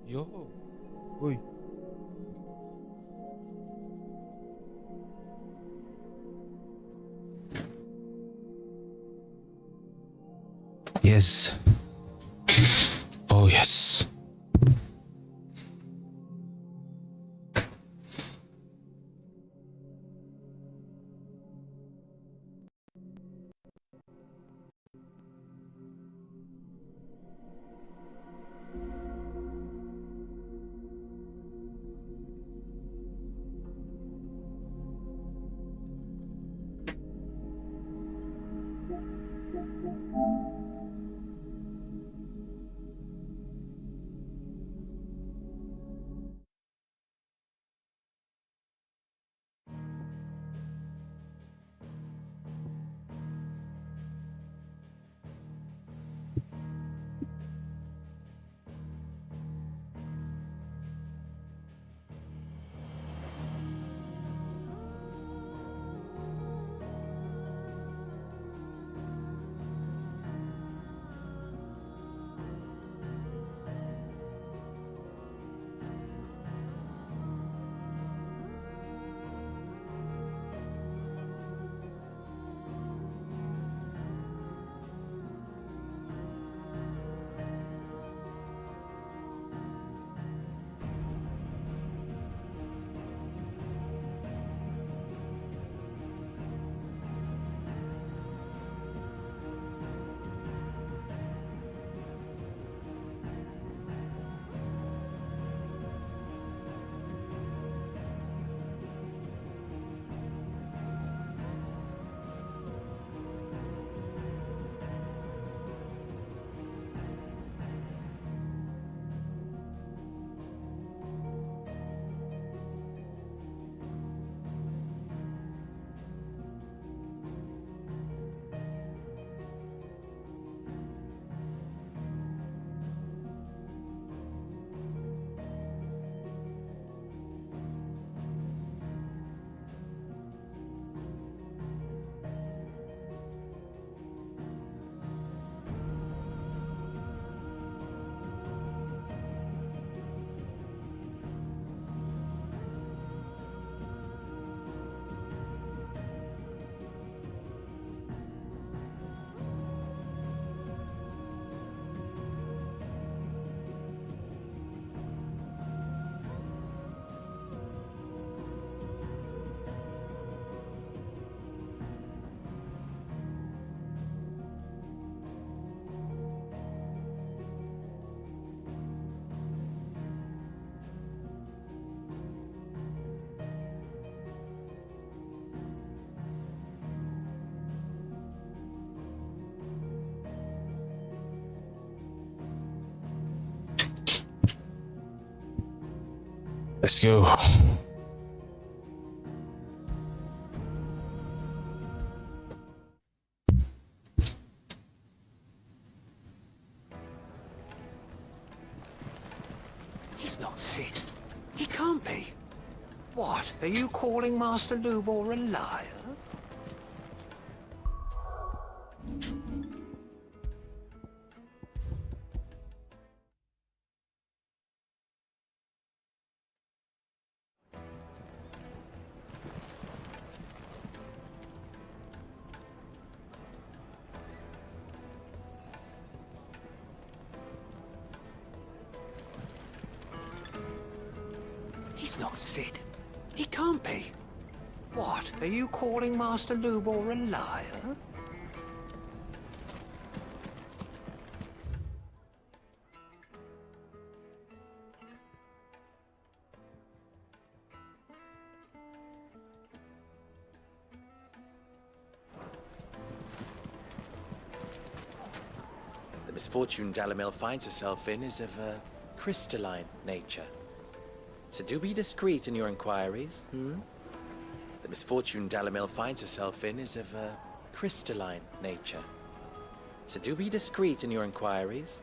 Yo. Uy. Yes. Oh, yes. Let's go. He's not Sid. He can't be. What? Are you calling Master Lubor a liar? He's not Sid. He can't be. What? Are you calling Master Lubor a liar? The misfortune Dalimil finds herself in is of a crystalline nature. So do be discreet in your inquiries, The misfortune Dalimil finds herself in is of a crystalline nature. So do be discreet in your inquiries,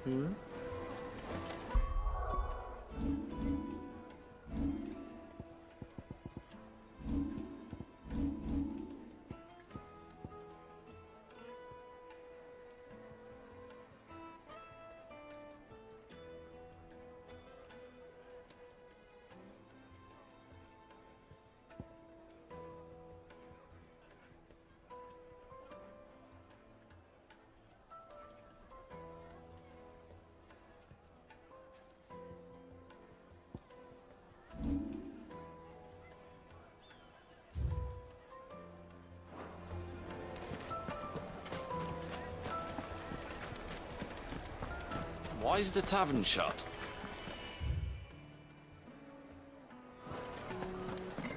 Why is the tavern shut?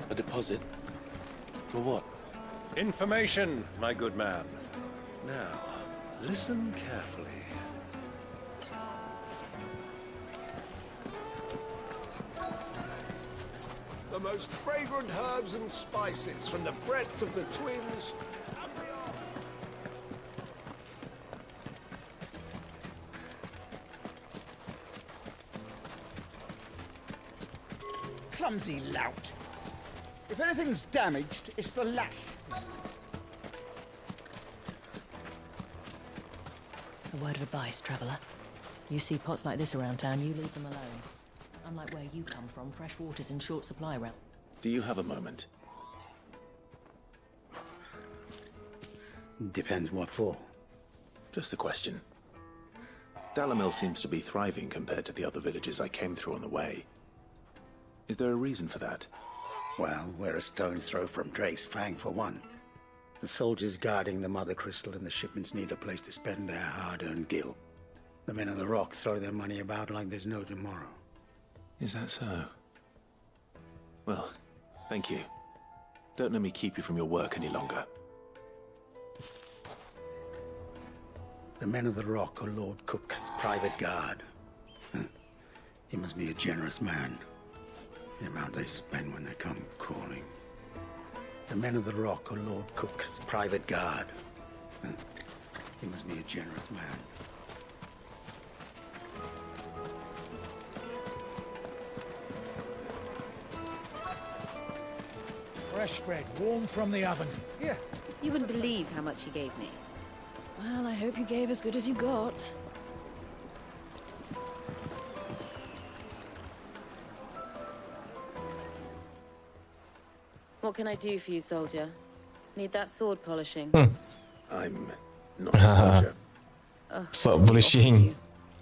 A deposit? For what? Information, my good man. Now, listen carefully. The most fragrant herbs and spices from the breadth of the twins. And beyond. Clumsy lout. If anything's damaged, it's the lash. A word of advice, traveller. You see pots like this around town, you leave them alone. Unlike where you come from, fresh water's in short supply around. Do you have a moment? Depends what for. Just a question. Dalamil seems to be thriving compared to the other villages I came through on the way. Is there a reason for that? Well, we're a stone's throw from Drake's Fang for one. The soldiers guarding the Mother Crystal and the shipments need a place to spend their hard-earned gil. The men of the Rock throw their money about like there's no tomorrow. Is that so? Well, thank you. Don't let me keep you from your work any longer. The men of the Rock are Lord Kupka's private guard. He must be a generous man. The amount they spend when they come calling. The men of the Rock are Lord Kupka's private guard. He must be a generous man. Fresh bread, warm from the oven. Here. You wouldn't believe how much he gave me. Well, I hope you gave as good as you got. What can I do for you, soldier? Need that sword polishing? I'm not a soldier. Stop bullshitting.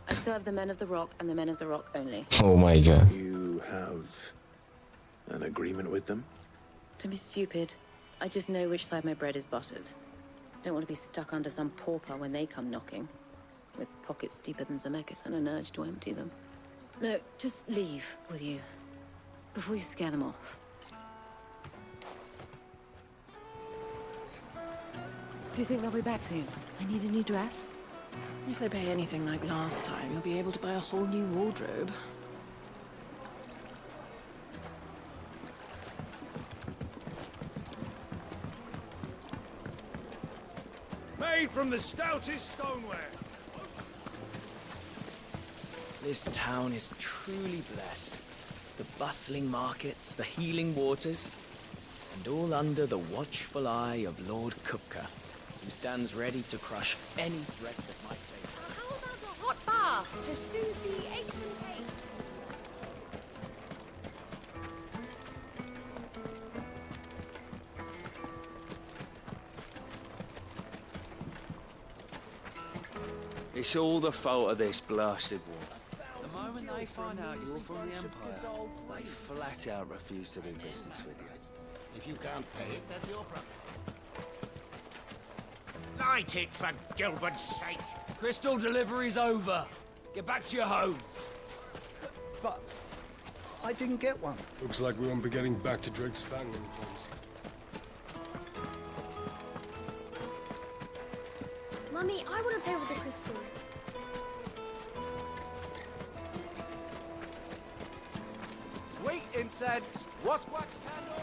I serve the men of the Rock and the men of the Rock only. Oh my god. You have an agreement with them? Don't be stupid. I just know which side my bread is buttered. Don't want to be stuck under some pauper when they come knocking. With pockets deeper than Zemeckis and an urge to empty them. No, just leave, will you? Before you scare them off. Do you think they'll be back soon? I need a new dress. If they pay anything like last time, you'll be able to buy a whole new wardrobe. Made from the stoutest stoneware. This town is truly blessed. The bustling markets, the healing waters, and all under the watchful eye of Lord Kupka, who stands ready to crush any threat that might face us. How about a hot bath to soothe the aches and pains? It's all the fault of this blasted war. The moment they find out you're from the Empire, they flat out refuse to do business with you. If you can't pay it, that's your problem. Light it, for Gilbert's sake. Crystal delivery's over. Get back to your homes. But I didn't get one. Looks like we won't be getting back to Drake's Fang anytime Mummy, I want to play with the crystal. Sweet incense, wax candles.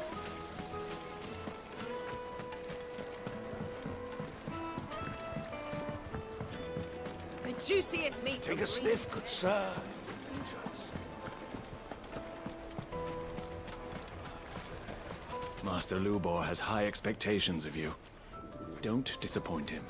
The juiciest meat. Take a sniff, good sir. Master Lubor has high expectations of you. Don't disappoint him.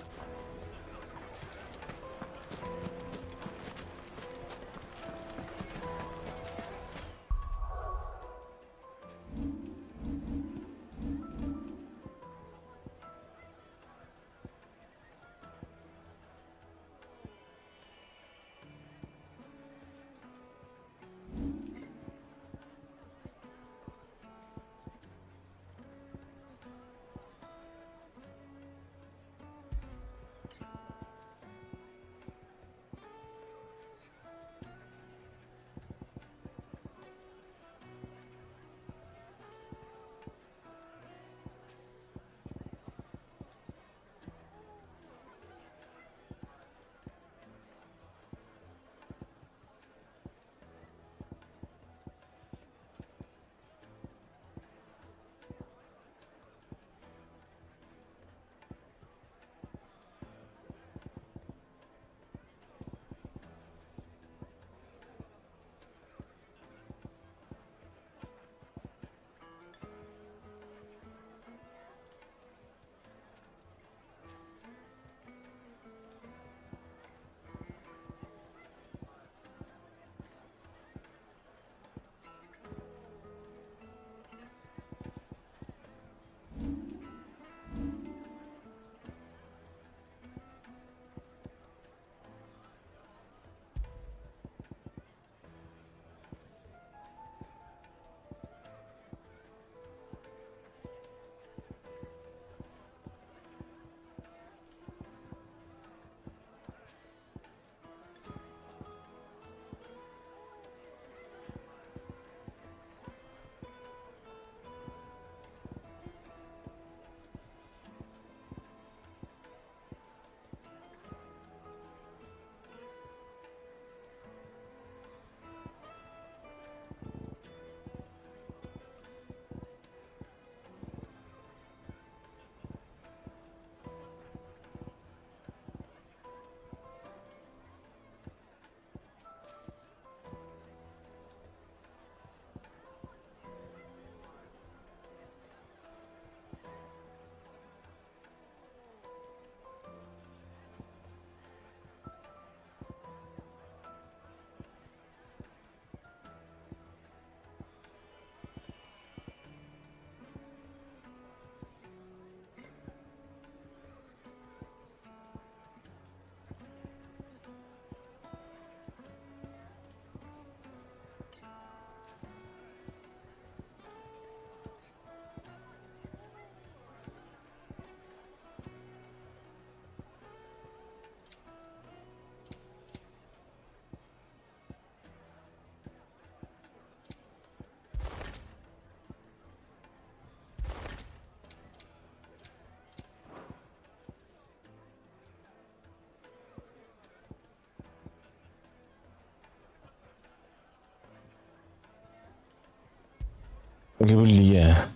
Lagi beli ya.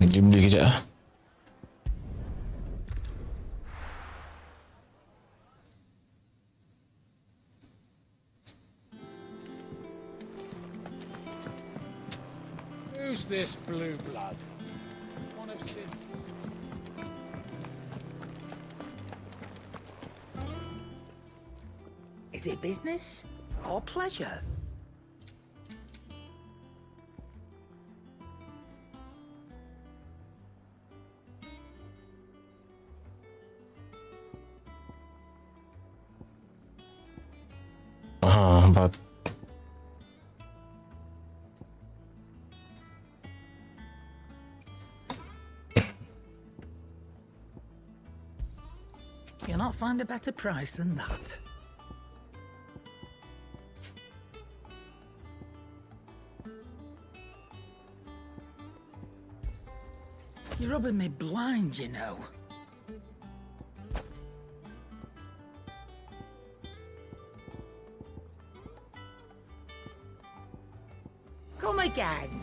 Lagi beli kejap ah. Who's this blue blood? One of Sid's... Is it business or pleasure? But You'll not find a better price than that. You're rubbing me blind, you know. Come again.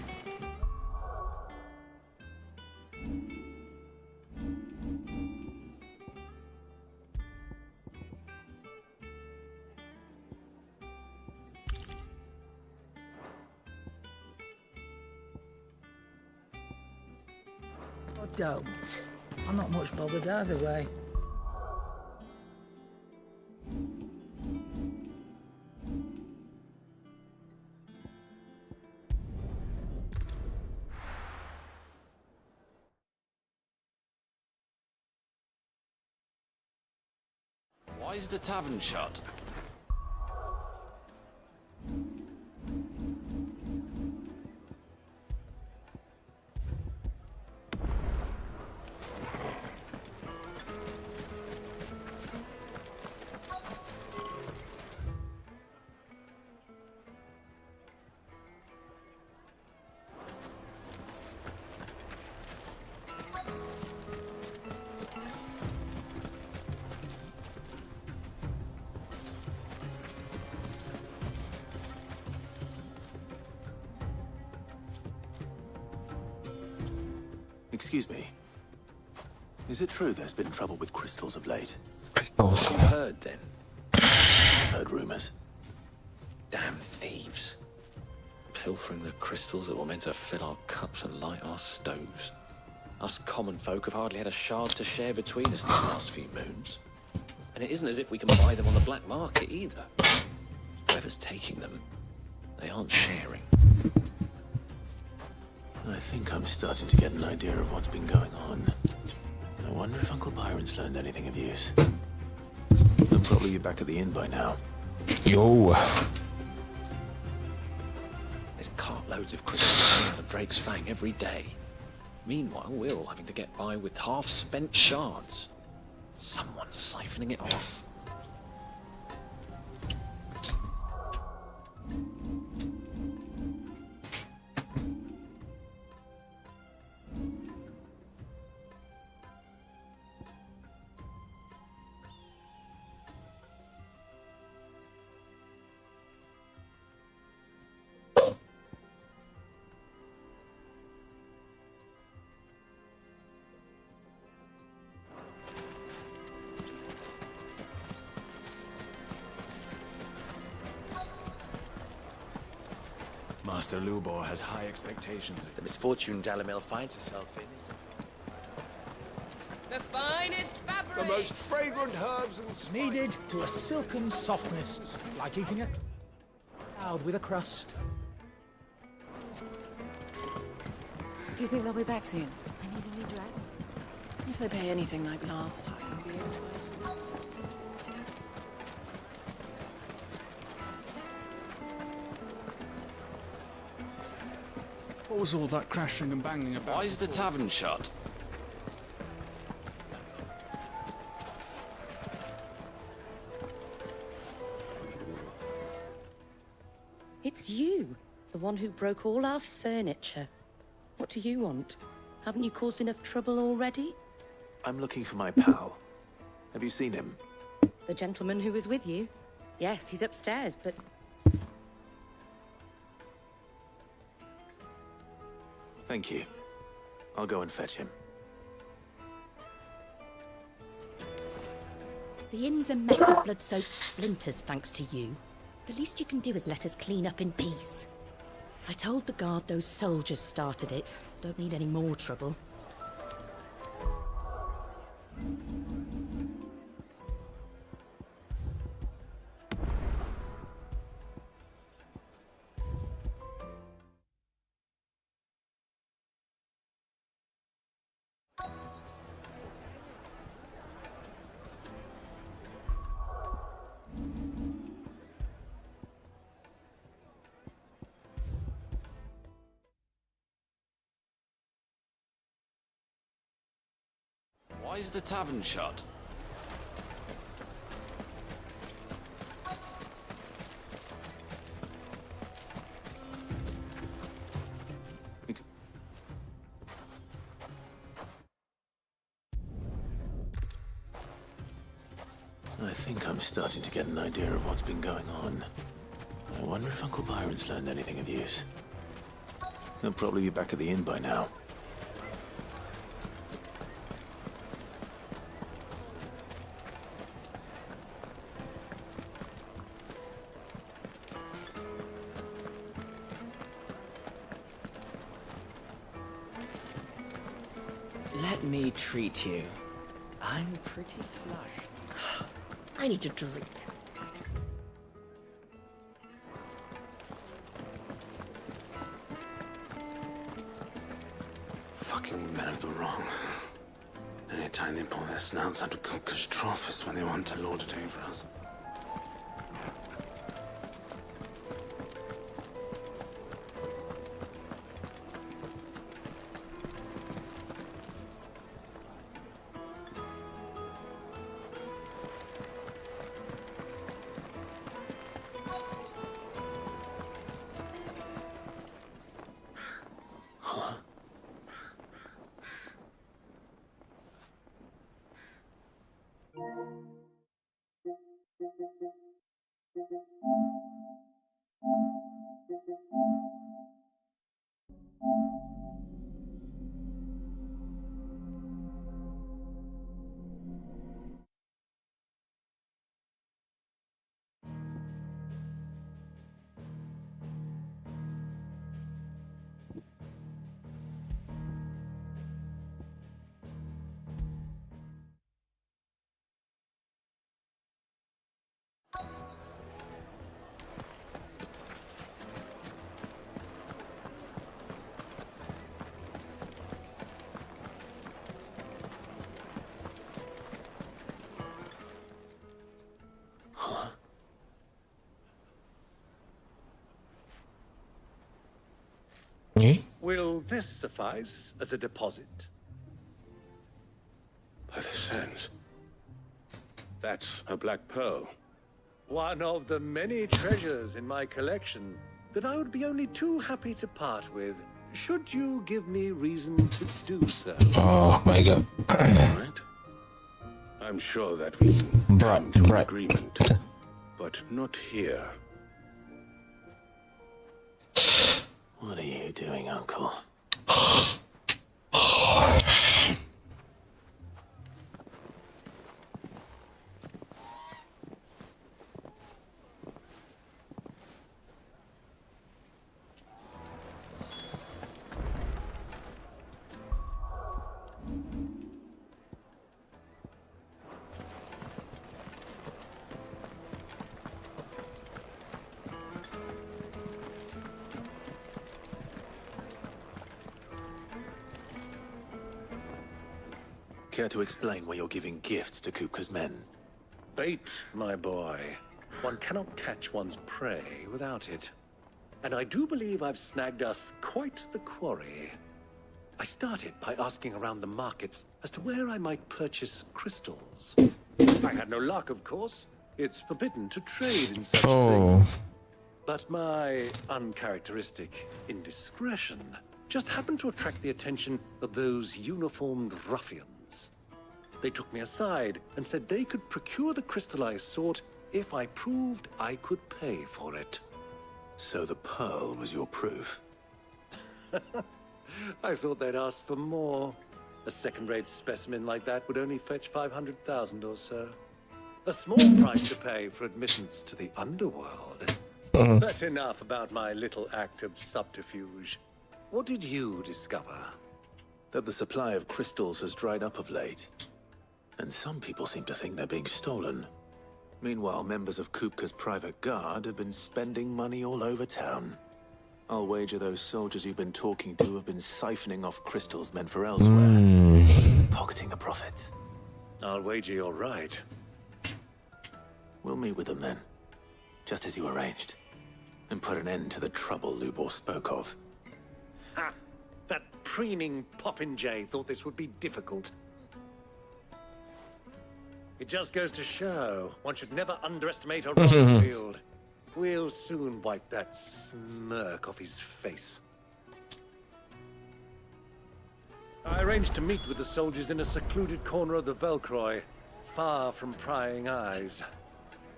Or don't. I'm not much bothered either way. Why is the tavern shut? Excuse me. Is it true there's been trouble with crystals of late? Crystals. You heard then? I've heard rumors. Damn thieves. Pilfering the crystals that were meant to fill our cups and light our stoves. Us common folk have hardly had a shard to share between us these last few moons. And it isn't as if we can buy them on the black market either. Whoever's taking them, they aren't sharing. I think I'm starting to get an idea of what's been going on. I wonder if Uncle Byron's learned anything of use. They'll probably be back at the inn by now. Yo. There's cartloads of crystals coming out of Drake's Fang every day. Meanwhile, we're all having to get by with half-spent shards. Someone's siphoning it off. Master Lubor has high expectations. The misfortune Dalimil finds herself in is... The finest fabric! The most fragrant herbs and spices. Kneaded to a silken softness, like eating a cloud with a crust. Do you think they'll be back soon? I need a new dress. If they pay anything like last time, we'll be able to... What was all that crashing and banging about? Why is the tavern shut? It's you, the one who broke all our furniture. What do you want? Haven't you caused enough trouble already? I'm looking for my pal. Have you seen him? The gentleman who was with you? Yes, he's upstairs, but... Thank you. I'll go and fetch him. The inn's a mess of blood-soaked splinters, thanks to you. The least you can do is let us clean up in peace. I told the guard those soldiers started it. Don't need any more trouble. Why is the tavern shut? I think I'm starting to get an idea of what's been going on. I wonder if Uncle Byron's learned anything of use. He'll probably be back at the inn by now. Let me treat you. I'm pretty flushed. I need a drink. Fucking men of the wrong. Anytime they pull their snouts out of Cook's trough is when they want to lord it over us. Will this suffice as a deposit? By the sands. That's a black pearl. One of the many treasures in my collection that I would be only too happy to part with, should you give me reason to do so. Oh my god. Right? I'm sure that we can come to an agreement, but not here. What are you doing, Uncle? Care to explain why you're giving gifts to Kupka's men? Bait, my boy. One cannot catch one's prey without it. And I do believe I've snagged us quite the quarry. I started by asking around the markets as to where I might purchase crystals. I had no luck, of course. It's forbidden to trade in such things. But my uncharacteristic indiscretion just happened to attract the attention of those uniformed ruffians. They took me aside and said they could procure the crystal I sought if I proved I could pay for it. So the pearl was your proof? I thought they'd asked for more. A second-rate specimen like that would only fetch 500,000 or so. A small price to pay for admittance to the underworld. But enough about my little act of subterfuge. What did you discover? That the supply of crystals has dried up of late. And some people seem to think they're being stolen. Meanwhile, members of Kupka's private guard have been spending money all over town. I'll wager those soldiers you've been talking to have been siphoning off crystals meant for elsewhere. And pocketing the profits. I'll wager you're right. We'll meet with them then. Just as you arranged. And put an end to the trouble Lubor spoke of. Ha! That preening popinjay thought this would be difficult. It just goes to show, one should never underestimate a Rosfield. We'll soon wipe that smirk off his face. I arranged to meet with the soldiers in a secluded corner of the Velcroy, far from prying eyes.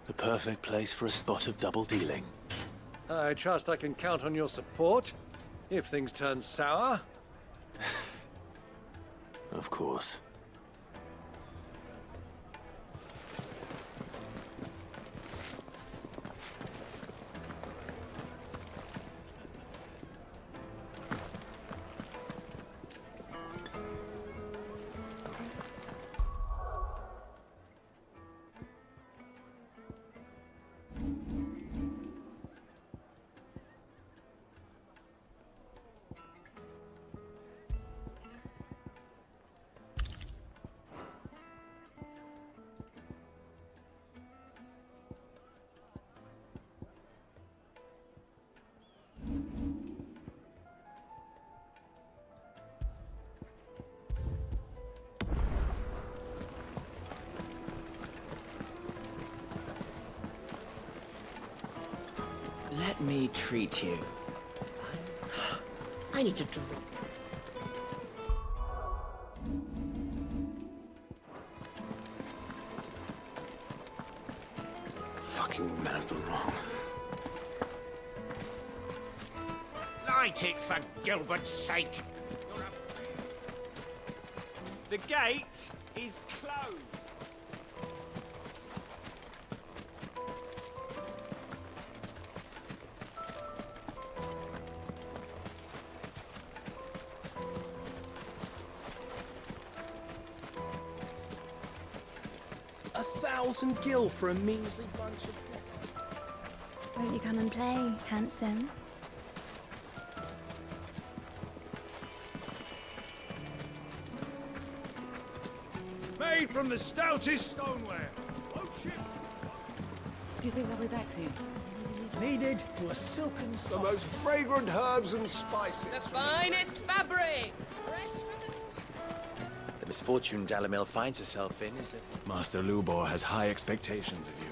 The perfect place for a spot of double dealing. I trust I can count on your support, if things turn sour. Of course. Let me treat you. I need to drink. Fucking men of the wrong. Light it, for Gilbert's sake! The gate is closed. $1,000 for a measly bunch of... Won't you come and play, handsome? Made from the stoutest stoneware. Do you think they'll be back soon? Needed to a silken The soft. most fragrant herbs and spices. The finest fabrics. Fresh from The misfortune Dalimil finds herself in is a... Master Lubor has high expectations of you.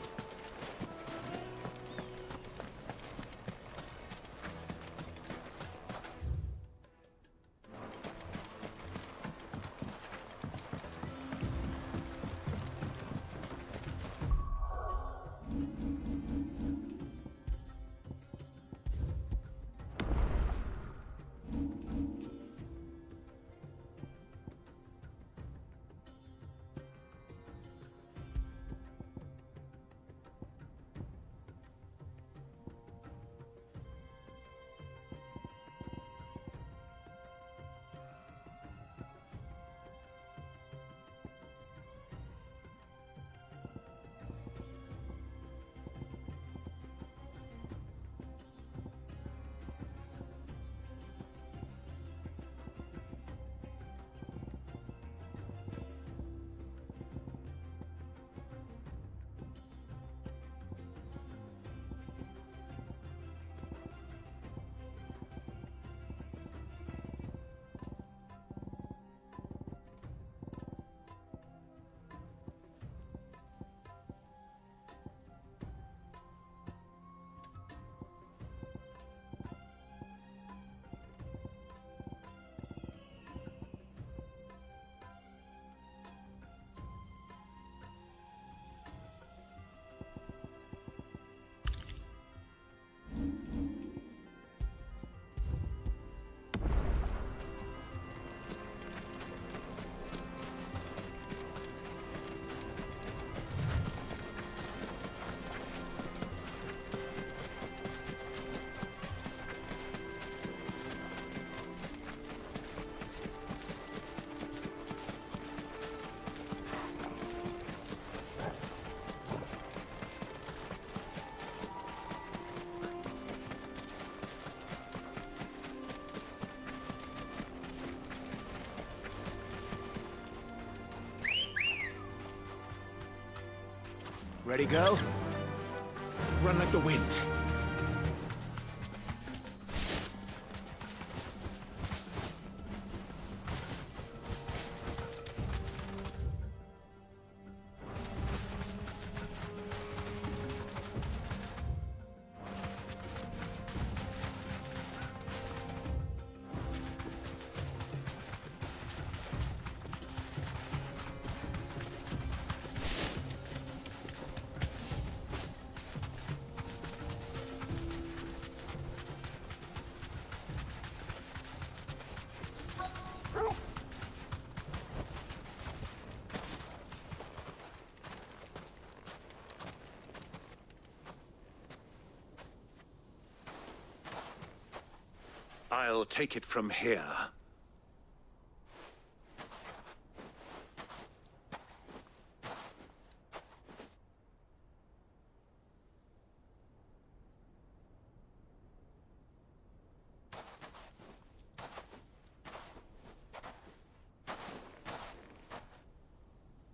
Ready, go? Run like the wind. I'll take it from here.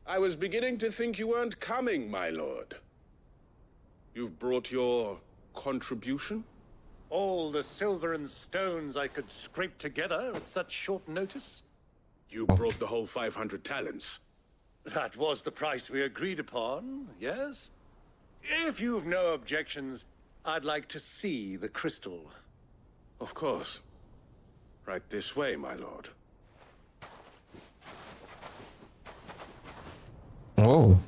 I was beginning to think you weren't coming, my lord. You've brought your contribution? All the silver and stones I could scrape together at such short notice? You brought the whole 500 talents. That was the price we agreed upon, yes? If you've no objections, I'd like to see the crystal. Of course. Right this way, my lord. Oh.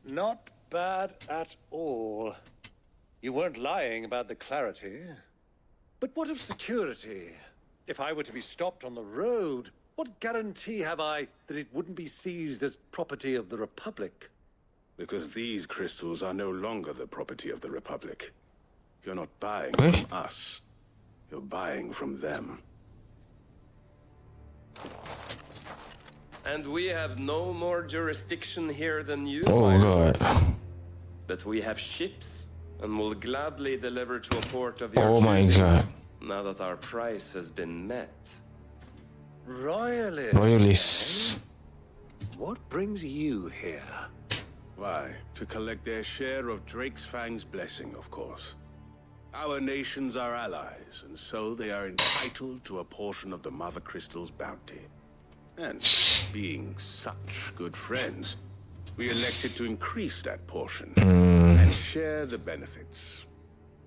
Not bad at all. You weren't lying about the clarity. But what of security? If I were to be stopped on the road, what guarantee have I that it wouldn't be seized as property of the Republic? Because these crystals are no longer the property of the Republic. You're not buying from us. You're buying from them. And we have no more jurisdiction here than you, Oh my lord. god. But we have ships, and will gladly deliver to a port of your Oh my choosing, god. now that our price has been met. Royalists. Royalists. What brings you here? Why, to collect their share of Drake's Fang's blessing, of course. Our nations are allies, and so they are entitled to a portion of the Mother Crystal's bounty. And being such good friends, we elected to increase that portion and share the benefits.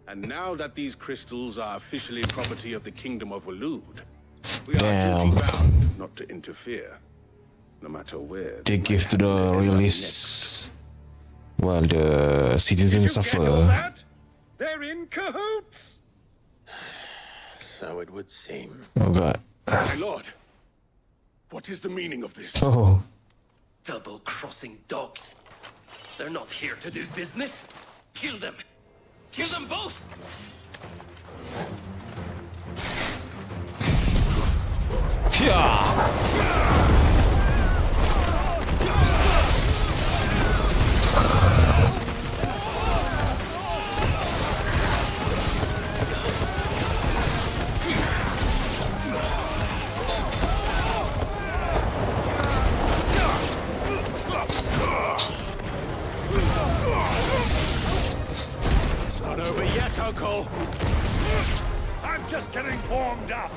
And now that these crystals are officially property of the Kingdom of Waloed, we are duty-bound not to interfere, no matter where. They give to the royalists, while the citizens suffer. They're in cahoots! So it would seem. Oh god. My lord, what is the meaning of this? Oh. Double-crossing dogs. They're not here to do business. Kill them. Kill them both! It's not over yet, Uncle. I'm just getting warmed up.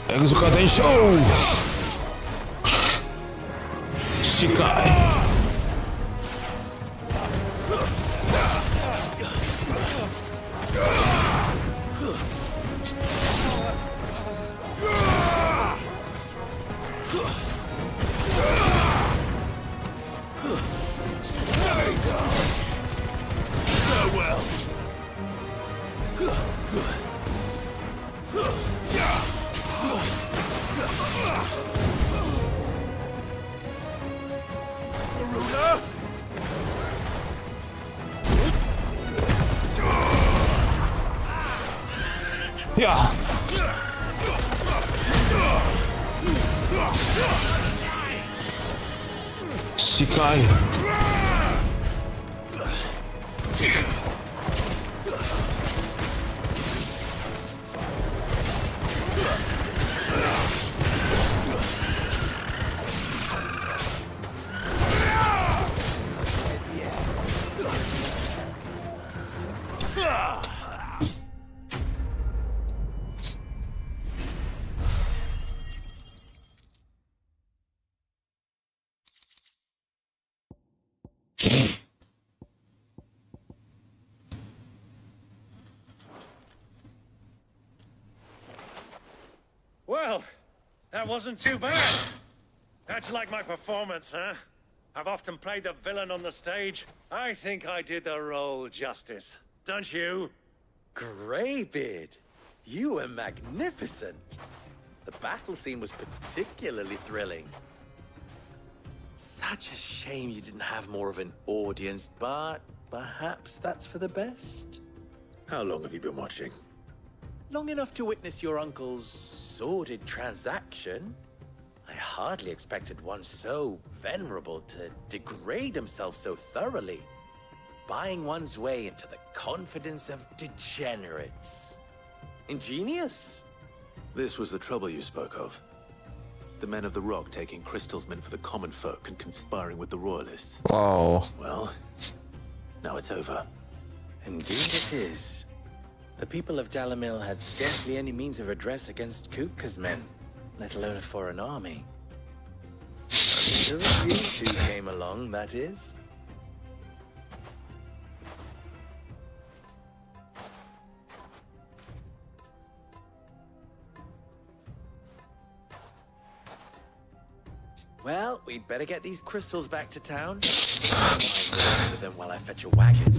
Executa show. Shikai. Farewell. Garuda? Yeah. Sikai. Well, that wasn't too bad. How'd you like my performance, huh? I've often played the villain on the stage. I think I did the role justice. Don't you? Greybeard, you were magnificent. The battle scene was particularly thrilling. Such a shame you didn't have more of an audience, but perhaps that's for the best. How long have you been watching? Long enough to witness your uncle's sordid transaction. I hardly expected one so venerable to degrade himself so thoroughly, buying one's way into the confidence of degenerates. Ingenious. This was the trouble you spoke of. The men of the Rock taking Crystal's men for the common folk and conspiring with the Royalists. Wow. Well, now it's over. Indeed it is. The people of Dalamil had scarcely any means of redress against Kupka's men, let alone a foreign army. Until you two came along, that is. Well, we'd better get these crystals back to town. I'll go with them while I fetch a wagon.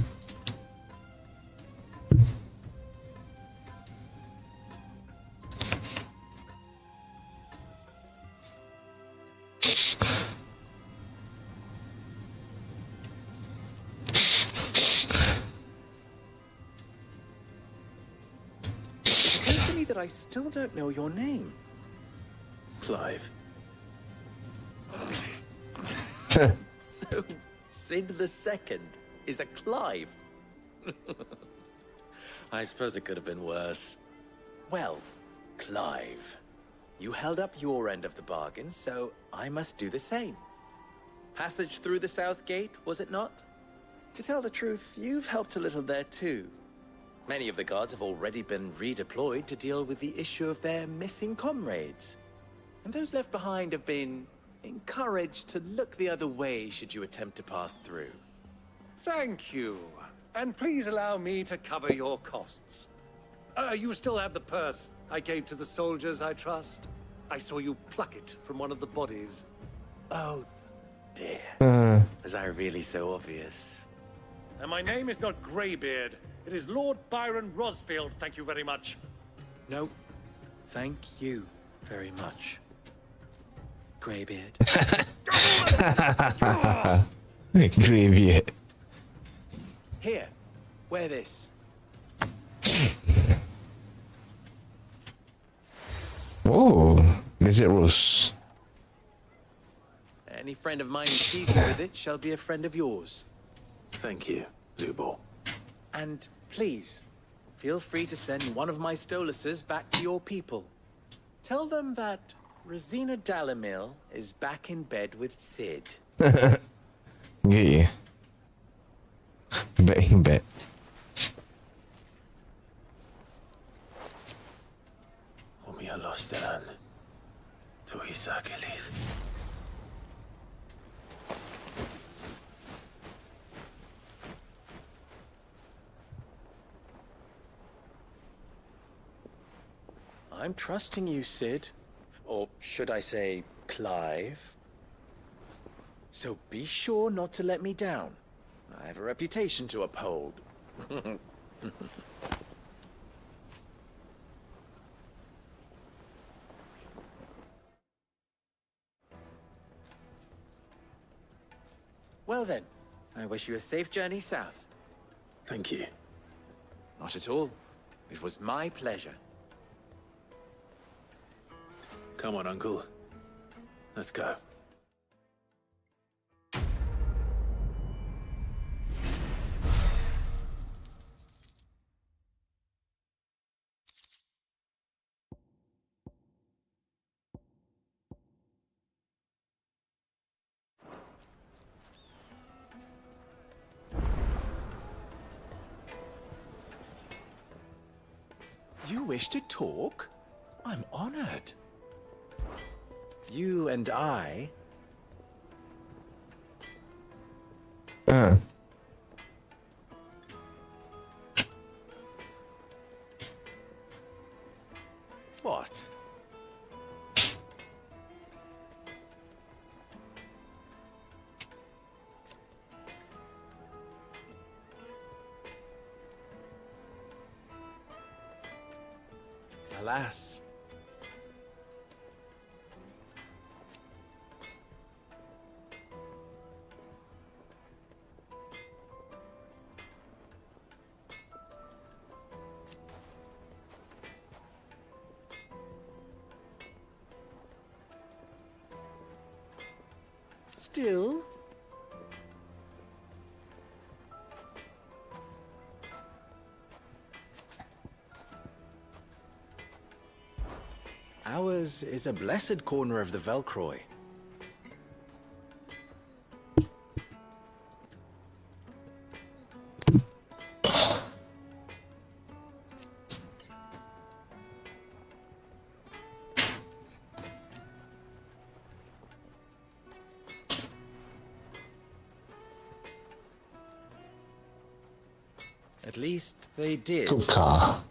That I still don't know your name. Clive. So, Sid the Second is a Clive. I suppose it could have been worse. Well, Clive, you held up your end of the bargain, so I must do the same. Passage through the South Gate, was it not? To tell the truth, you've helped a little there too. Many of the guards have already been redeployed to deal with the issue of their missing comrades. And those left behind have been encouraged to look the other way should you attempt to pass through. Thank you. And please allow me to cover your costs. You still have the purse I gave to the soldiers, I trust? I saw you pluck it from one of the bodies. Oh, dear. Was I really so obvious? And my name is not Greybeard. It is Lord Byron Rosfield, thank you very much. No, thank you very much, Greybeard. Greybeard. Here, wear this. Oh, Desert Rose. Any friend of mine who sees you with it shall be a friend of yours. Thank you, Lubor. And please, feel free to send one of my Stoluses back to your people. Tell them that Rosina Dalamil is back in bed with Sid. Yeah. Back in bed. Omia Lostelan. Tuisa Achilles. I'm trusting you, Sid. Or should I say, Clive? So be sure not to let me down. I have a reputation to uphold. Well then, I wish you a safe journey south. Thank you. Not at all. It was my pleasure. Come on, Uncle. Let's go. wish to talk? I'm honored. You and I... What? Alas. Still? Ours is a blessed corner of the Velcroy. At least they did. Good car.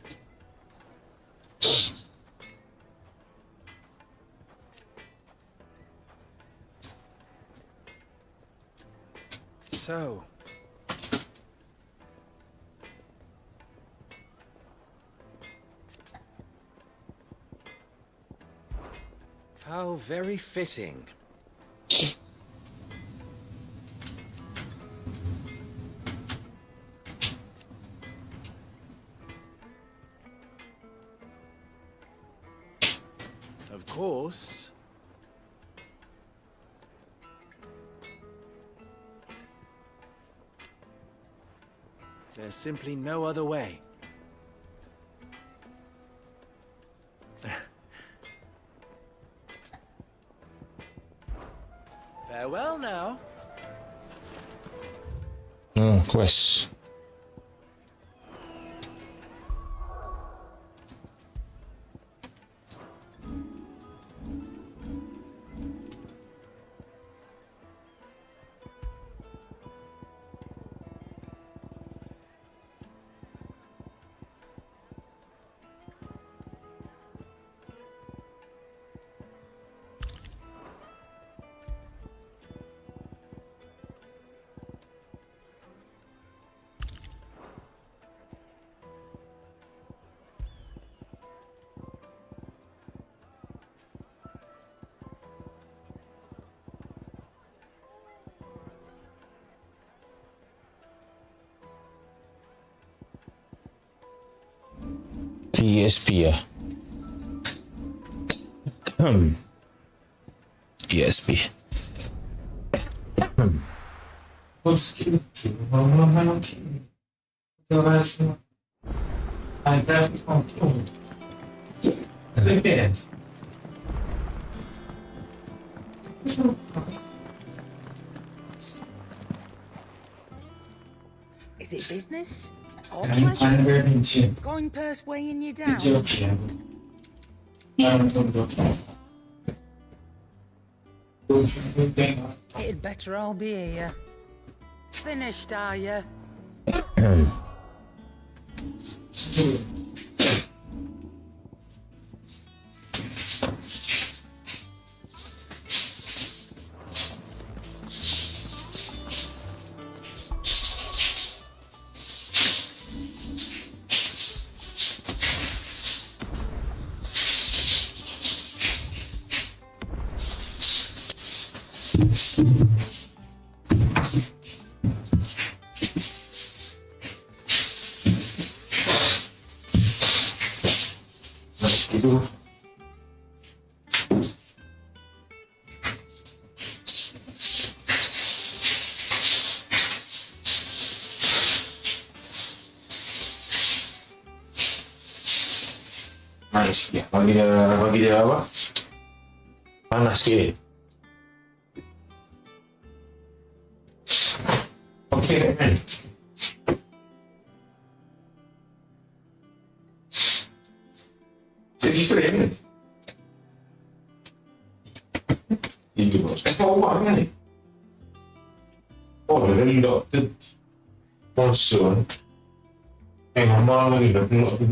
So... how very fitting. Of course. There's simply no other way. Farewell now. Quest. ESP ya. ESP. Is it business? Or pleasure? Going purse weighing you down? It'd better all be here. Finished, are you? Nice ya, bagi dia apa? Panas sikit. Okey kan? Iya bos. Tahu apa nih? Oh, dari dokter sponsor. Normal lagi dokter.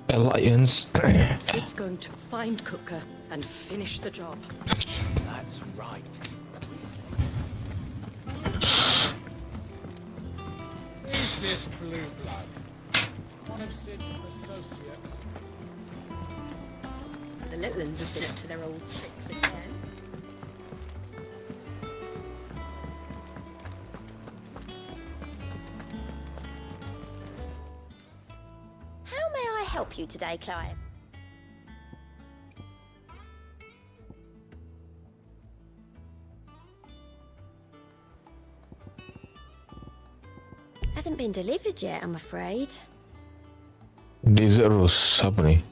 alliance. Sid's going to find Kupka and finish the job. That's right. Who's this blue blood? One of Sid's associates. The little uns have been up to their old tricks again. How may I help you today, Clive? Hasn't been delivered yet, I'm afraid. Desert Rose apa ni?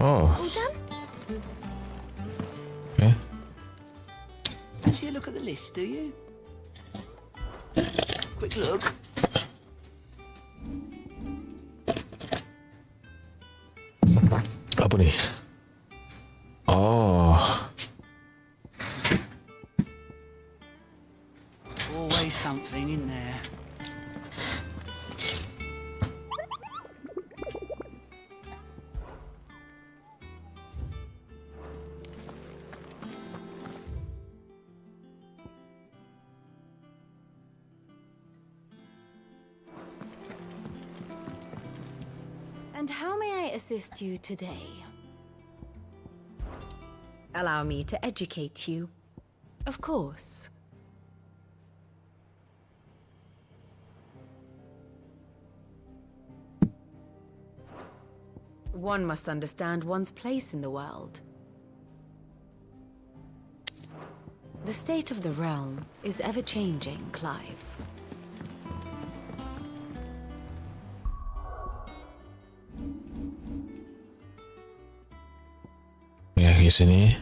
Oh. All done? Okay. Fancy a look at the list, do you? Quick look. Apa ni? Oh. Always something in there. And how may I assist you today? Allow me to educate you. Of course. One must understand one's place in the world. The state of the realm is ever-changing, Clive. Ya, di sini.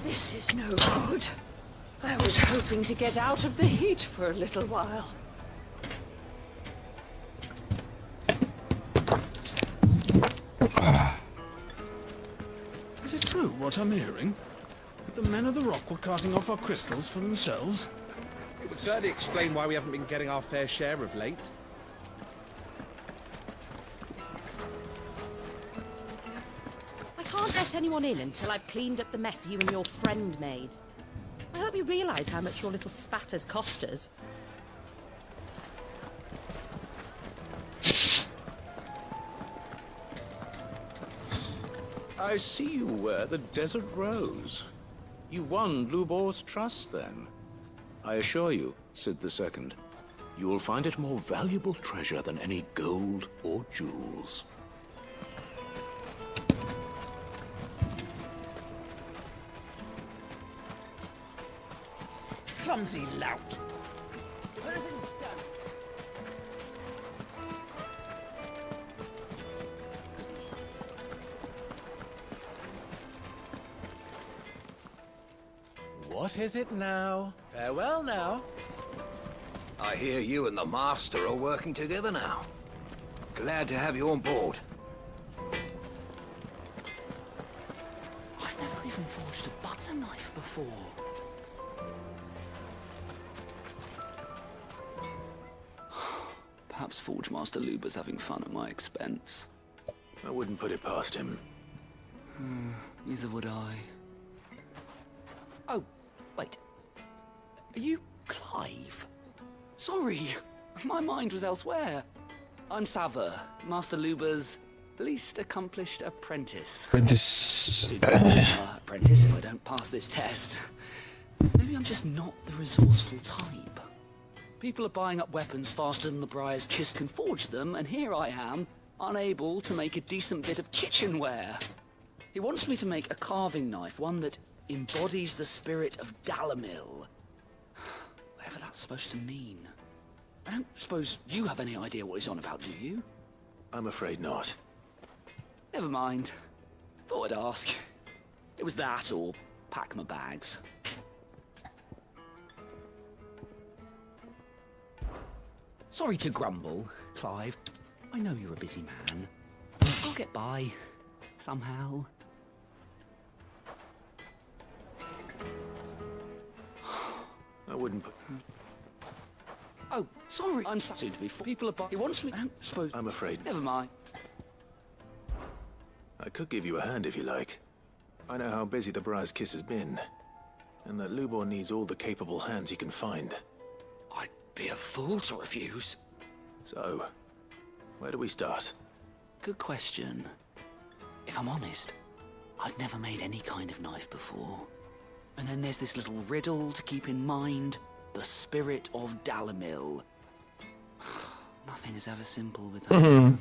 This is no good. I was hoping to get out of the heat for a little while. Is it true what I'm hearing? That the men of the rock were carting off our crystals for themselves? It would certainly explain why we haven't been getting our fair share of late. I can't let anyone in until I've cleaned up the mess you and your friend made. I hope you realise how much your little spatters cost us. I see you wear the Desert Rose. You won Lubor's trust, then. I assure you, Sid II, you will find it more valuable treasure than any gold or jewels. Clumsy lout. If anything's done... What is it now? Farewell now. I hear you and the Master are working together now. Glad to have you on board. I've never even forged a butter knife before. Perhaps Forge Master Luber's having fun at my expense. I wouldn't put it past him. Neither would I. Oh, wait. Are you Clive? Sorry, my mind was elsewhere. I'm Sava, Master Luber's least accomplished apprentice. Apprentice. Apprentice if I don't pass this test. Maybe I'm just not the resourceful type. People are buying up weapons faster than the Briar's Kiss can forge them, and here I am, unable to make a decent bit of kitchenware. He wants me to make a carving knife, one that embodies the spirit of Dalamil. Whatever that's supposed to mean. I don't suppose you have any idea what he's on about, do you? I'm afraid not. Never mind. Thought I'd ask. It was that or pack my bags. Sorry to grumble, Clive. I know you're a busy man. I'll get by. Somehow. wouldn't put... Oh, sorry. I'm soon to be full. People are buying. He wants me. I don't suppose. I'm afraid. Never mind. I could give you a hand if you like. I know how busy the Briar's Kiss has been, and that Lubor needs all the capable hands he can find. I'd be a fool to refuse. So, where do we start? Good question. If I'm honest, I've never made any kind of knife before. And then there's this little riddle to keep in mind. The spirit of Dalimil. Nothing is ever simple with that.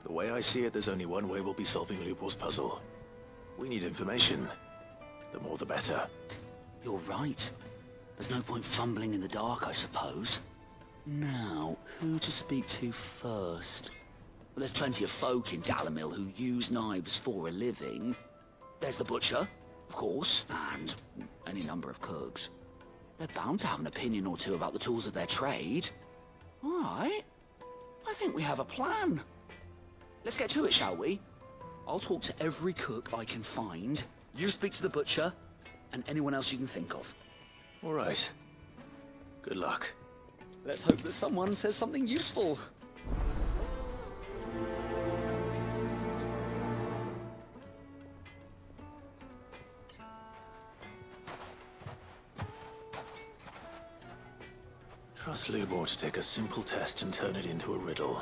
The way I see it, there's only one way we'll be solving Lubor's puzzle. We need information. The more the better. You're right. There's no point fumbling in the dark, I suppose. Now, who to speak to first? Well, there's plenty of folk in Dalimil who use knives for a living. There's the butcher, of course, and any number of cooks. They're bound to have an opinion or two about the tools of their trade. All right. I think we have a plan. Let's get to it, shall we? I'll talk to every cook I can find. You speak to the butcher, and anyone else you can think of. All right. Good luck. Let's hope that someone says something useful. Trust Lubor to take a simple test and turn it into a riddle.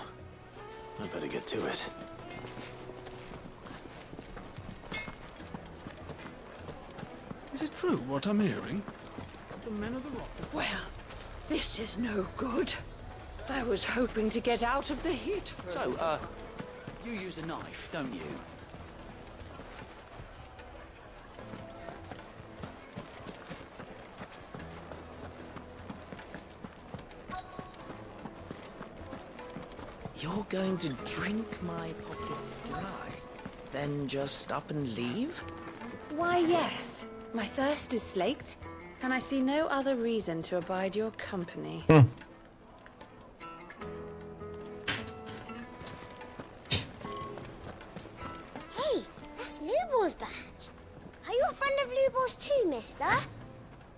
I'd better get to it. Is it true what I'm hearing? The men of the rock. Well, this is no good. I was hoping to get out of the heat for So, you use a knife, don't you? You're going to drink my pockets dry, then just up and leave? Why, yes. My thirst is slaked, and I see no other reason to abide your company. Hey, that's Lubor's badge. Are you a friend of Lubor's too, mister?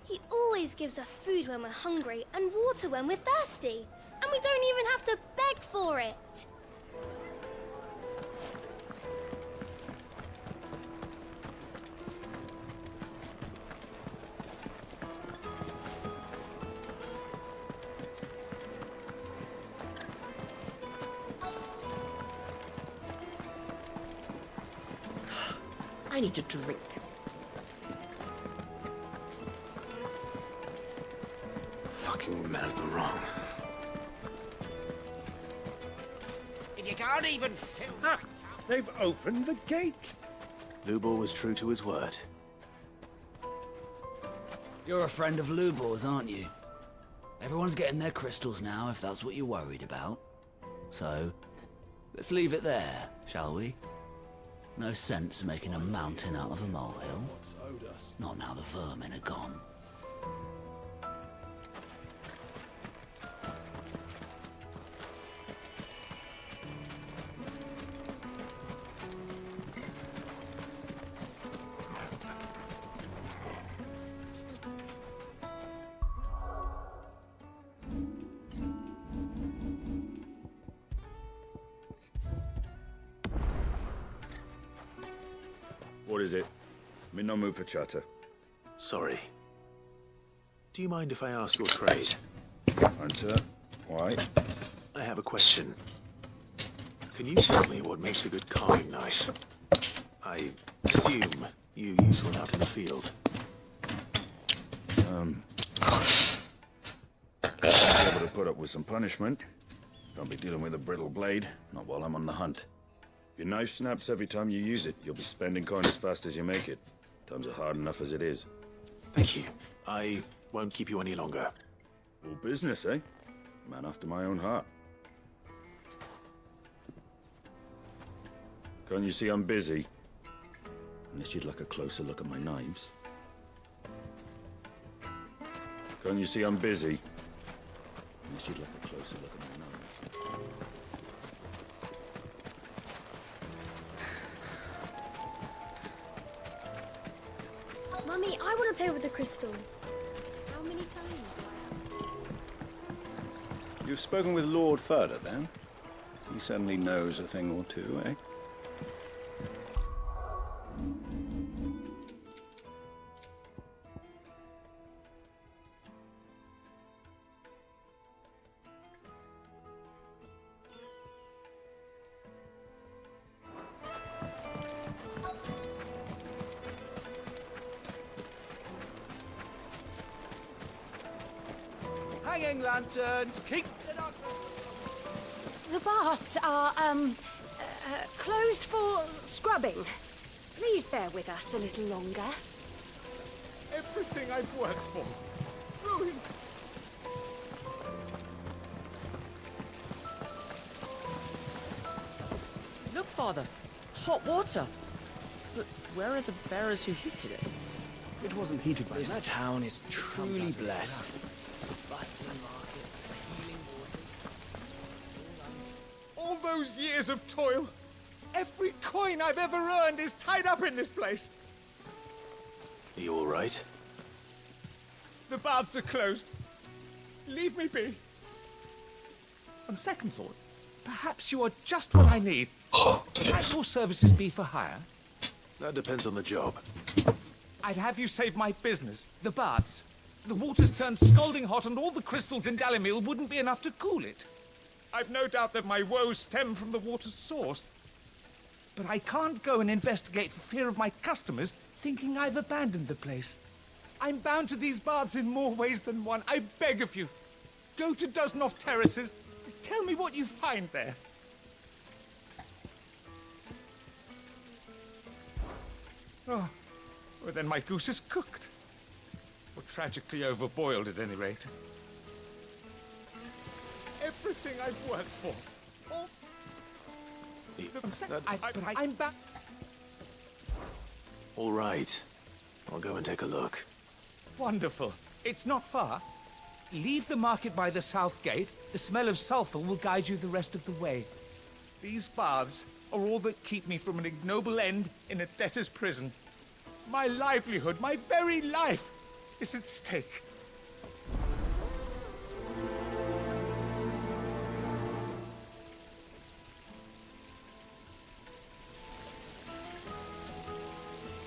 He always gives us food when we're hungry and water when we're thirsty. And we don't even have to beg for it. I need a drink. Fucking men of the wrong. If you can't even fill... Ah, they've opened the gate. Lubor was true to his word. You're a friend of Lubor's, aren't you? Everyone's getting their crystals now, if that's what you're worried about. So, let's leave it there, shall we? No sense making a mountain out of a molehill. Not now the vermin are gone. What is it? I'm in no mood for chatter. Sorry. Do you mind if I ask your trade? Hunter, why? I have a question. Can you tell me what makes a good carving knife? I assume you use one out in the field. Be able to put up with some punishment. Don't be dealing with a brittle blade, not while I'm on the hunt. If your knife snaps every time you use it, you'll be spending coin as fast as you make it. Times are hard enough as it is. Thank you. I won't keep you any longer. All business, eh? Man after my own heart. Can't you see I'm busy? Unless you'd like a closer look at my knives. Can't you see I'm busy? Unless you'd like a closer look at my knives. Mummy, I want to play with the crystal. How How many times do I have? You've spoken with Lord Furder, then? He certainly knows a thing or two, eh? Hanging lanterns, keep the dark. The baths are, closed for scrubbing. Please bear with us a little longer. Everything I've worked for, ruined. Look, Father. Hot water. But where are the bearers who heated it? It wasn't heated by This magic. town is truly blessed. Bustling markets, the healing waters. All those years of toil, every coin I've ever earned is tied up in this place. Are you all right? The baths are closed. Leave me be. On second thought, perhaps you are just what I need. Might your services be for hire? That depends on the job. I'd have you save my business, the baths. The water's turned scalding hot and all the crystals in Dalimil wouldn't be enough to cool it. I've no doubt that my woes stem from the water's source. But I can't go and investigate for fear of my customers thinking I've abandoned the place. I'm bound to these baths in more ways than one. I beg of you. Go to Dusnoff Terraces. Tell me what you find there. Oh, well then my goose is cooked. Or tragically overboiled at any rate. Everything I've worked for. All... I'm back. All right. I'll go and take a look. Wonderful. It's not far. Leave the market by the south gate. The smell of sulphur will guide you the rest of the way. These baths are all that keep me from an ignoble end in a debtor's prison. My livelihood, my very life, is at stake.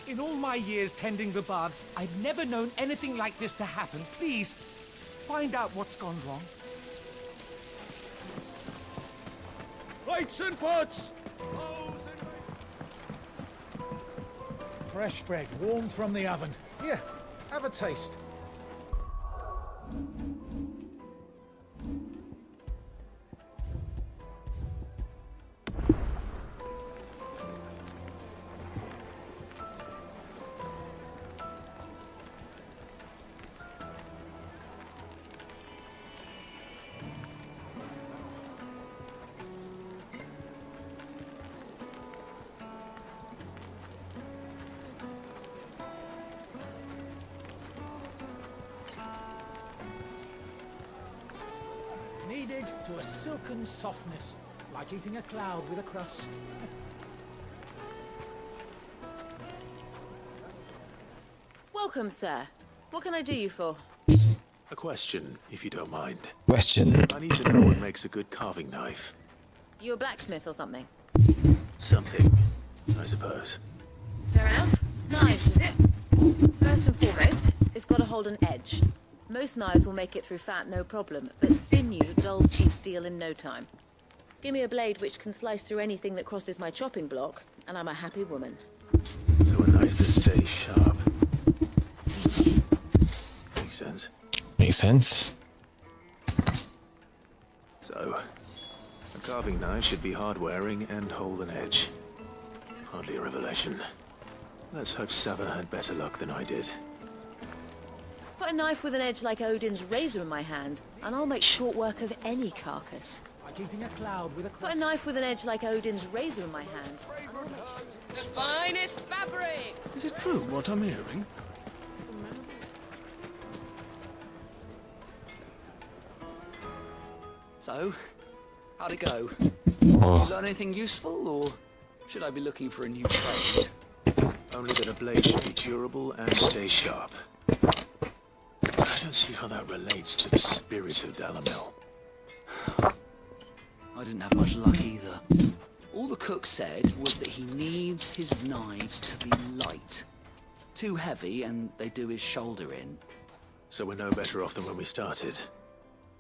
In all my years tending the baths, I've never known anything like this to happen. Please, find out what's gone wrong. Lights and pots! Fresh bread, warm from the oven. Here, have a taste. Kneaded to a silken softness, like eating a cloud with a crust. Welcome, sir. What can I do you for? A question, if you don't mind. Question. I need to know what makes a good carving knife. You a blacksmith or something? Something, I suppose. Fair enough. Knives, is it? First and foremost, it's got to hold an edge. Most knives will make it through fat, no problem, but sinew dulls cheap steel in no time. Give me a blade which can slice through anything that crosses my chopping block, and I'm a happy woman. So a knife that stays sharp. Makes sense. Makes sense. So, a carving knife should be hard-wearing and hold an edge. Hardly a revelation. Let's hope Sava had better luck than I did. Put a knife with an edge like Odin's razor in my hand, and I'll make short work of any carcass. Like eating a cloud with a crust. Put a knife with an edge like Odin's razor in my hand. The finest fabrics! Is it true what I'm hearing? So, how'd it go? Oh. You learn anything useful, or should I be looking for a new trade? Only that a blade should be durable and stay sharp. can't see how that relates to the spirit of Dalamil. I didn't have much luck either. All the cook said was that he needs his knives to be light. Too heavy and they do his shoulder in. So we're no better off than when we started.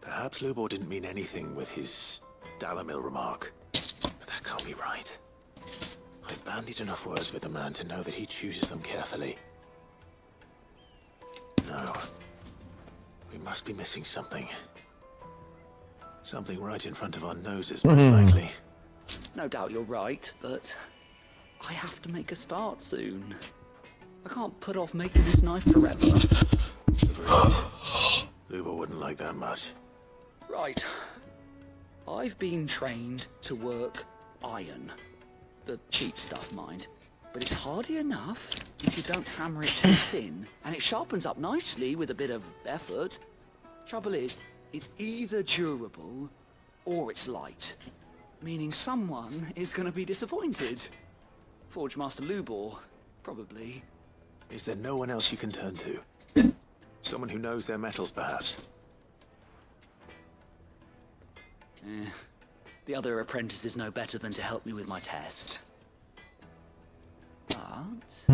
Perhaps Lubor didn't mean anything with his Dalamil remark. But that can't be right. I've bandied enough words with the man to know that he chooses them carefully. No. We must be missing something. Something right in front of our noses, most likely. No doubt you're right, but I have to make a start soon. I can't put off making this knife forever. Agreed. Lubor wouldn't like that much. Right. I've been trained to work iron. The cheap stuff, mind. But it's hardy enough if you don't hammer it too thin, and it sharpens up nicely with a bit of effort. Trouble is, it's either durable or it's light, meaning someone is going to be disappointed. Forge Master Lubor, probably. Is there no one else you can turn to? Someone who knows their metals, perhaps? The other apprentices know better than to help me with my test. But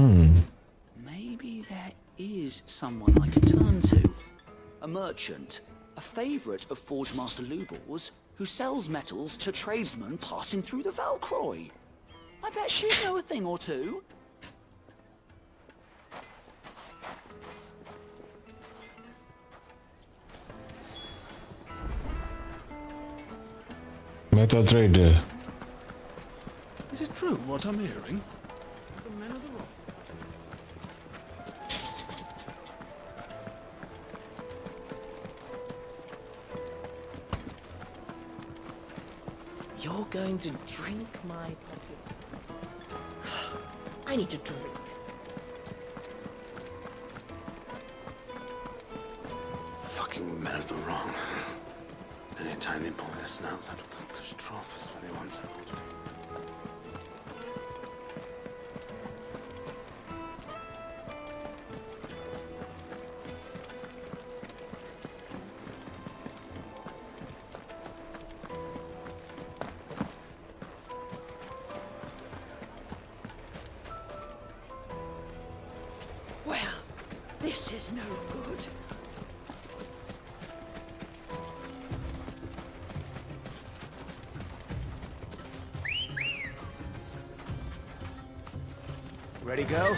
maybe there is someone I can turn to. A merchant, a favorite of Forge Master Lubor's, who sells metals to tradesmen passing through the Valcroy. I bet she'd know a thing or two. Metal trader. Is it true what I'm hearing? The men of the rock. You're going to drink my pockets. I need to drink. Fucking men of the wrong. Anytime they pull their snouts out of Cook's trough is when they want to hold me. Well, this is no good. Ready, go?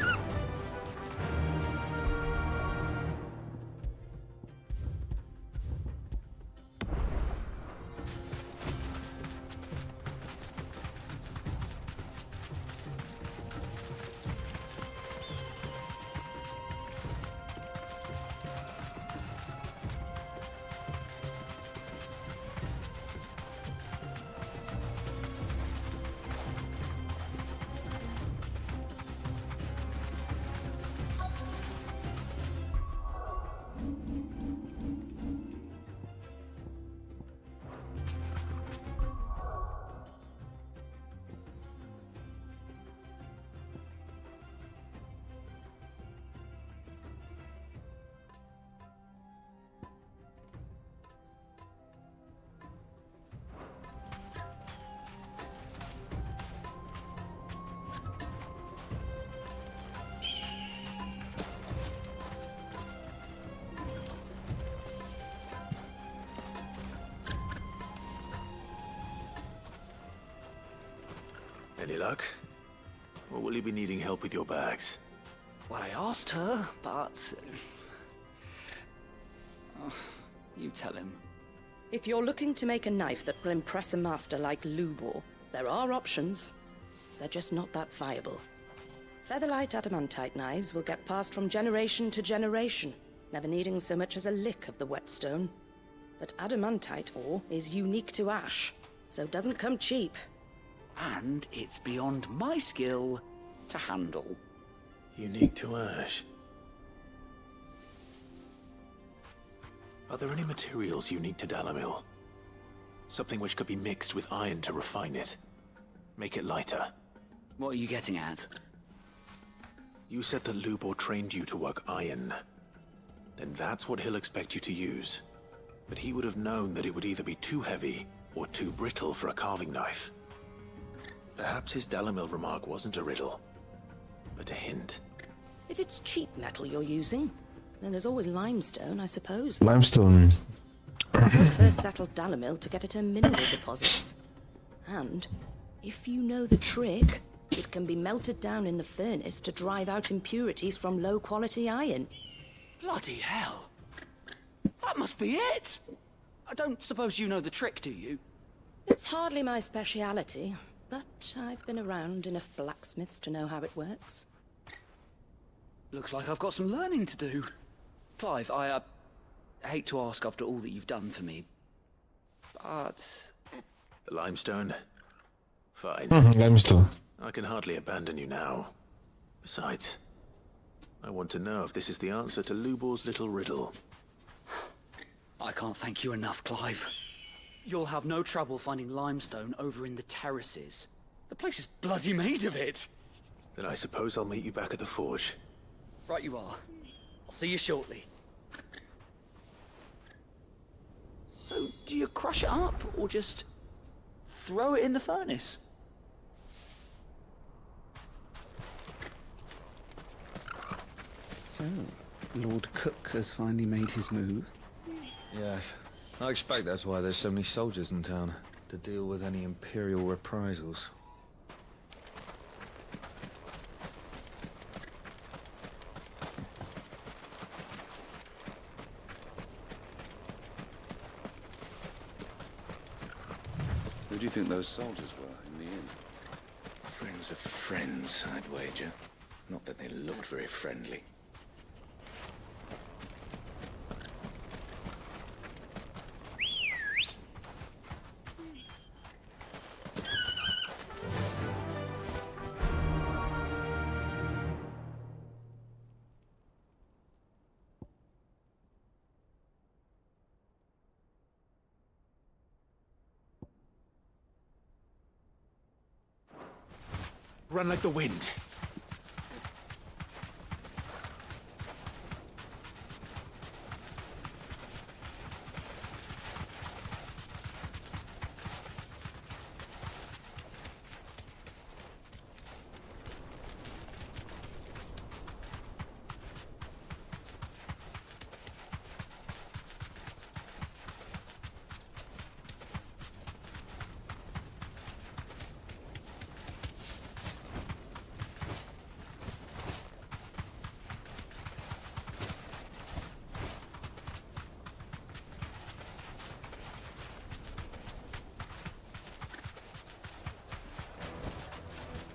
Any luck? Or will you be needing help with your bags? Well, I asked her, but... you tell him. If you're looking to make a knife that will impress a master like Lubor, there are options. They're just not that viable. Featherlight adamantite knives will get passed from generation to generation, never needing so much as a lick of the whetstone. But adamantite ore is unique to ash, so it doesn't come cheap. And it's beyond my skill to handle. Unique to ash. Are there any materials unique to Dalamil? Something which could be mixed with iron to refine it. Make it lighter. What are you getting at? You said that Lubor trained you to work iron. then that's what he'll expect you to use. But he would have known that it would either be too heavy or too brittle for a carving knife. Perhaps his Dalimil remark wasn't a riddle, but a hint. If it's cheap metal you're using, then there's always limestone, I suppose. Limestone. First settled Dalimil to get at her mineral deposits. And, if you know the trick, it can be melted down in the furnace to drive out impurities from low-quality iron. Bloody hell! That must be it! I don't suppose you know the trick, do you? It's hardly my speciality, but I've been around enough blacksmiths to know how it works. Looks like I've got some learning to do. Clive, I hate to ask after all that you've done for me, but... The limestone? Fine. Limestone. I can hardly abandon you now. Besides, I want to know if this is the answer to Lubor's little riddle. I can't thank you enough, Clive. You'll have no trouble finding limestone over in the terraces. The place is bloody made of it. Then I suppose I'll meet you back at the forge. Right you are. I'll see you shortly. So, do you crush it up, or just throw it in the furnace? So, Lord Cook has finally made his move? Yes. I expect that's why there's so many soldiers in town, to deal with any Imperial reprisals. Who do you think those soldiers were, in the end? Friends of friends, I'd wager. Not that they looked very friendly. Run like the wind.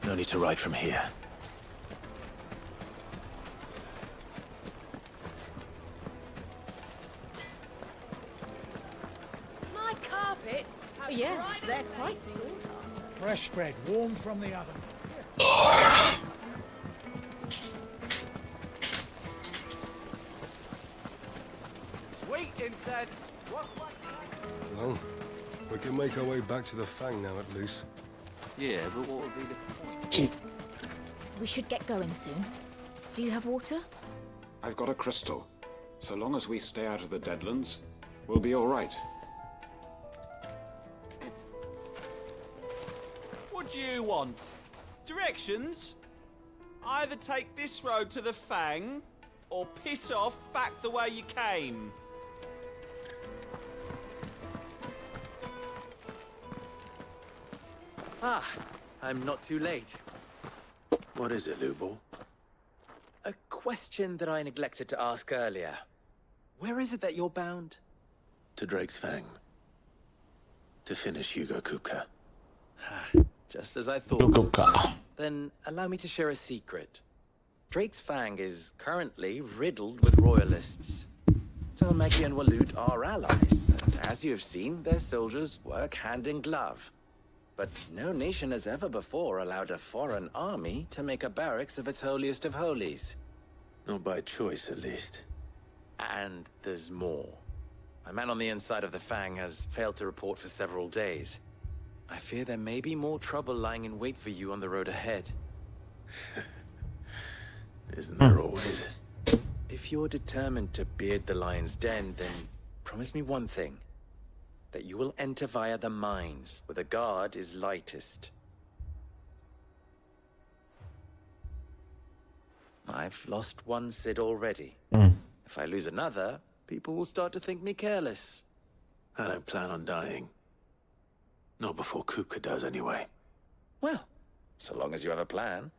No need to ride from here. My carpets have Yes, they're quite sought Fresh bread, warm from the oven. Sweet incense! Well, we can make our way back to the Fang now, at least. Yeah, but what would be the... We should get going soon. Do you have water? I've got a crystal. So long as we stay out of the Deadlands, we'll be all right. What do you want? Directions? Either take this road to the Fang, or piss off back the way you came. Ah, I'm not too late. What is it, Lubor? A question that I neglected to ask earlier. Where is it that you're bound? To Drake's Fang. To finish Hugo Kupka. Just as I thought. Then allow me to share a secret. Drake's Fang is currently riddled with royalists. Talmegi and Waloed are allies, and as you have seen, their soldiers work hand in glove. But no nation has ever before allowed a foreign army to make a barracks of its holiest of holies. Not by choice, at least. And there's more. A man on the inside of the Fang has failed to report for several days. I fear there may be more trouble lying in wait for you on the road ahead. Isn't there always? If you're determined to beard the lion's den, then promise me one thing. That you will enter via the mines, where the guard is lightest. I've lost one Cid already. If I lose another, people will start to think me careless. I don't plan on dying. Not before Kupka does, anyway. Well, so long as you have a plan.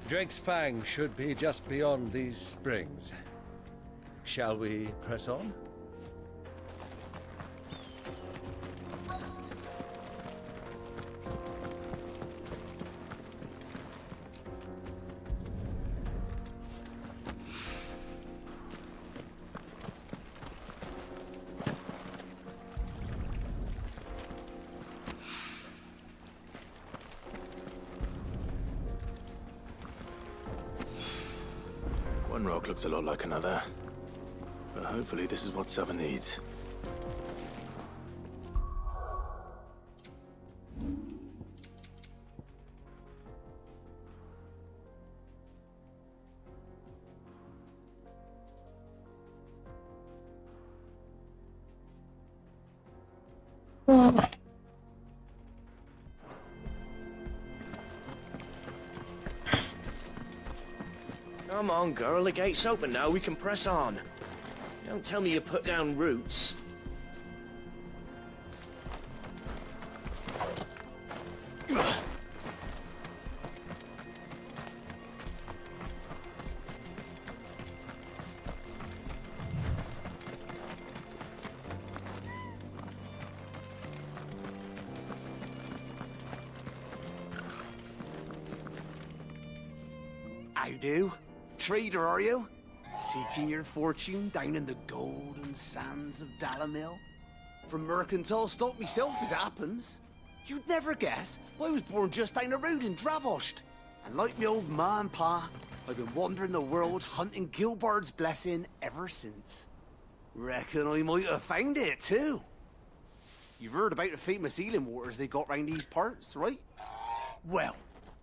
Drake's Fang should be just beyond these springs. Shall we press on? One rock looks a lot like another. But hopefully this is what Sava needs. Come on, girl, the gate's open now, we can press on. Don't tell me you put down roots. How do? Trader, are you? Seeking your fortune down in the golden sands of Dalamil? From mercantile stock myself, as it happens. You'd never guess, I was born just down the road in Dravost. And like me old ma and pa, I've been wandering the world hunting Gilbard's blessing ever since. Reckon I might have found it, too. You've heard about the famous healing waters they got round these parts, right? Well,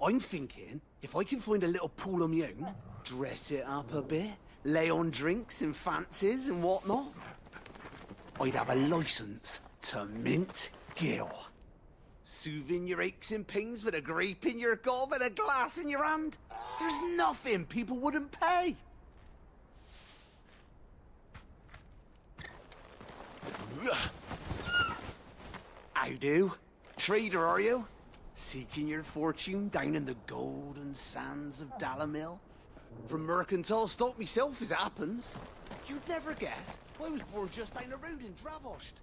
I'm thinking, if I can find a little pool of my own, dress it up a bit, lay on drinks and fancies and whatnot, I'd have a license to mint Gil. Soothing your aches and pains with a grape in your gob and a glass in your hand. There's nothing people wouldn't pay. How do? Trader, are you? Seeking your fortune down in the golden sands of Dalamil? From mercantile stock myself, as it happens. You'd never guess, I was born just down the road in Dravost.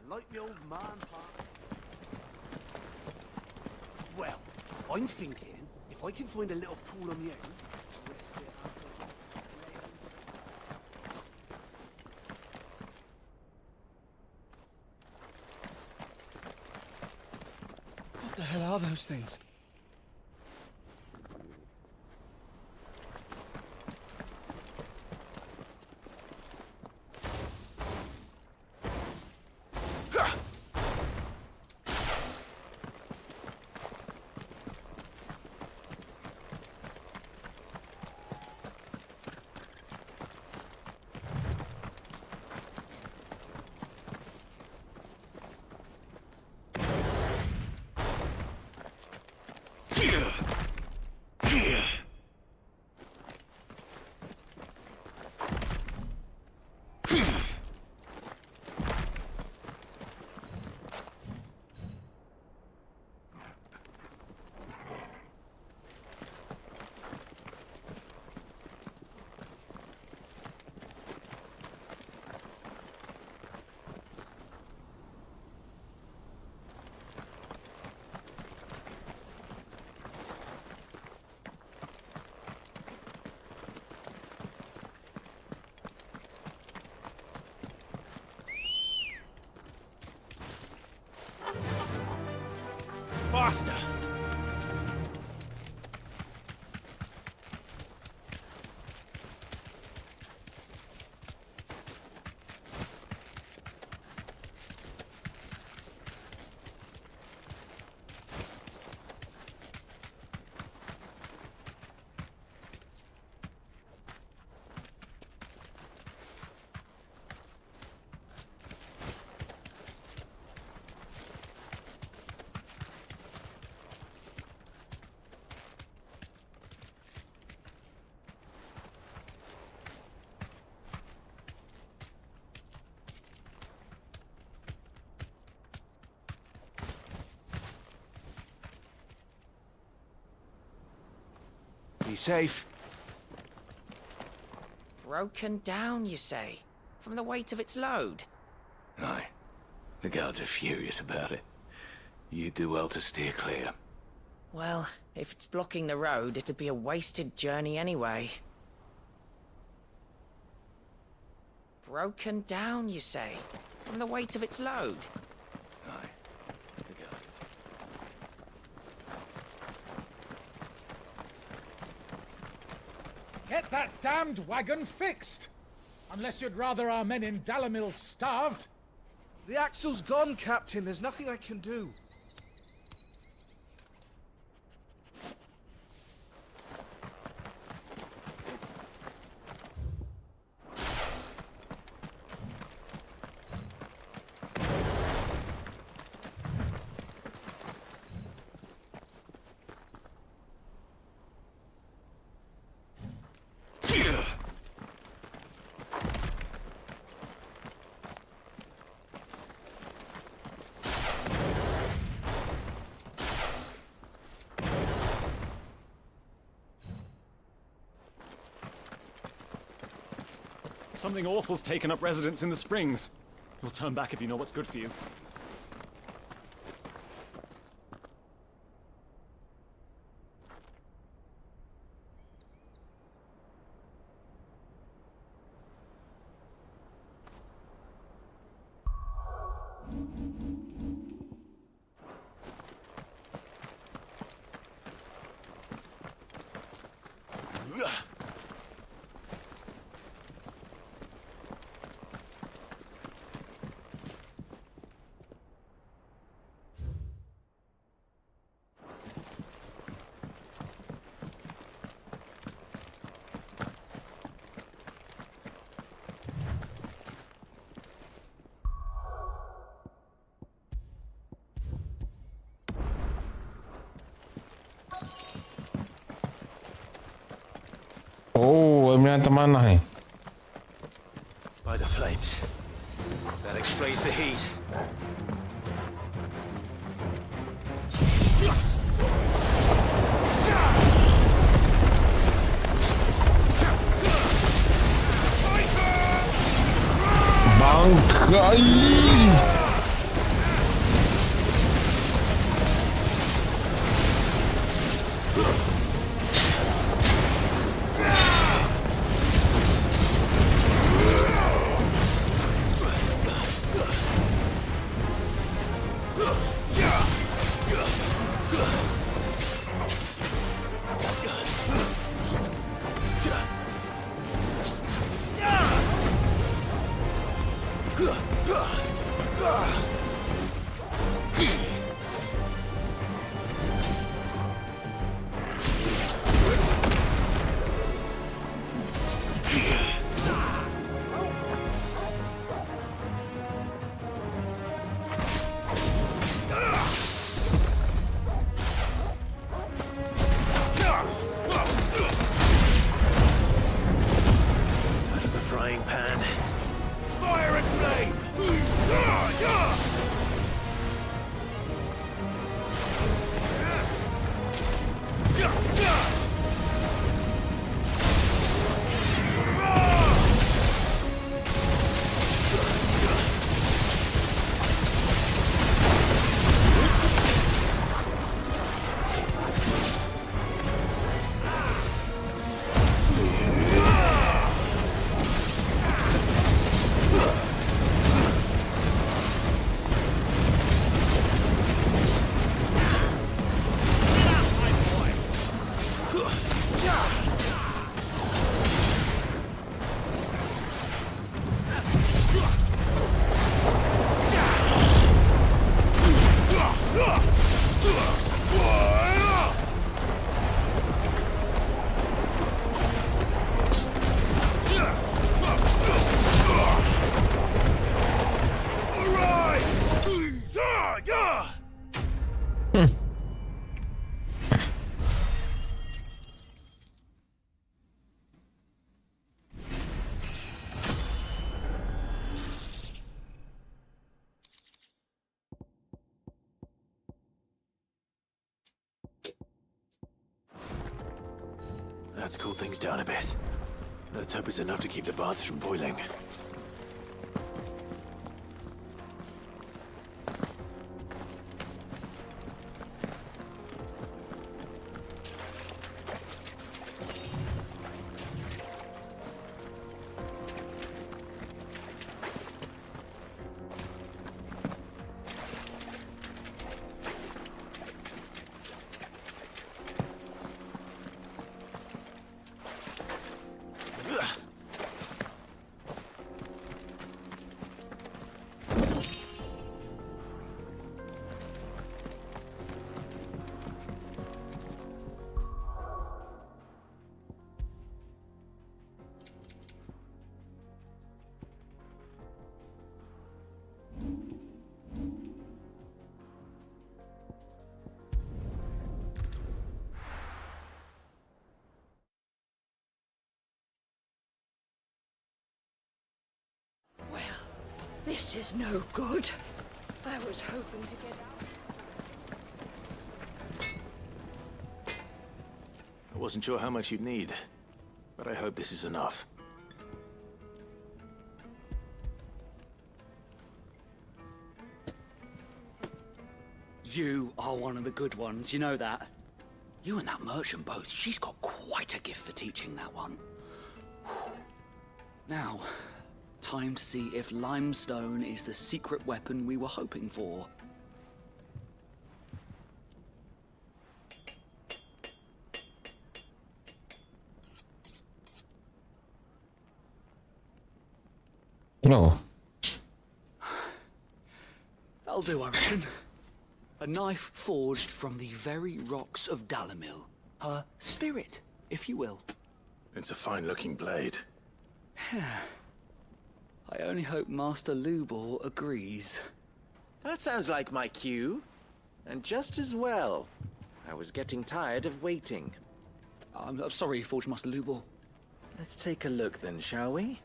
And like me old ma and pa... Well, I'm thinking, if I can find a little pool of my own, dress it up a What the hell are those things? Faster! Be safe. Broken down, you say? From the weight of its load? Aye. The guards are furious about it. You'd do well to steer clear. Well, if it's blocking the road, it'd be a wasted journey anyway. Broken down, you say? From the weight of its load? Aye. The guards Get that damned wagon fixed! Unless you'd rather our men in Dalimil starved. The axle's gone, Captain. There's nothing I can do. Something awful's taken up residence in the Springs. You'll turn back if you know what's good for you. Oh, em teman lah. By the flames. That explains the heat. Bangkai. Let's cool things down a bit. Let's hope it's enough to keep the baths from boiling. This is no good. I was hoping to get out. I wasn't sure how much you'd need, but I hope this is enough. You are one of the good ones, you know that? You and that merchant both, she's got quite a gift for teaching that one. Now, time to see if limestone is the secret weapon we were hoping for. No. That'll do, I reckon. A knife forged from the very rocks of Dalimil. Her spirit, if you will. It's a fine-looking blade. I only hope Master Lubor agrees. That sounds like my cue. And just as well. I was getting tired of waiting. I'm sorry, Forge Master Lubor. Let's take a look then, shall we?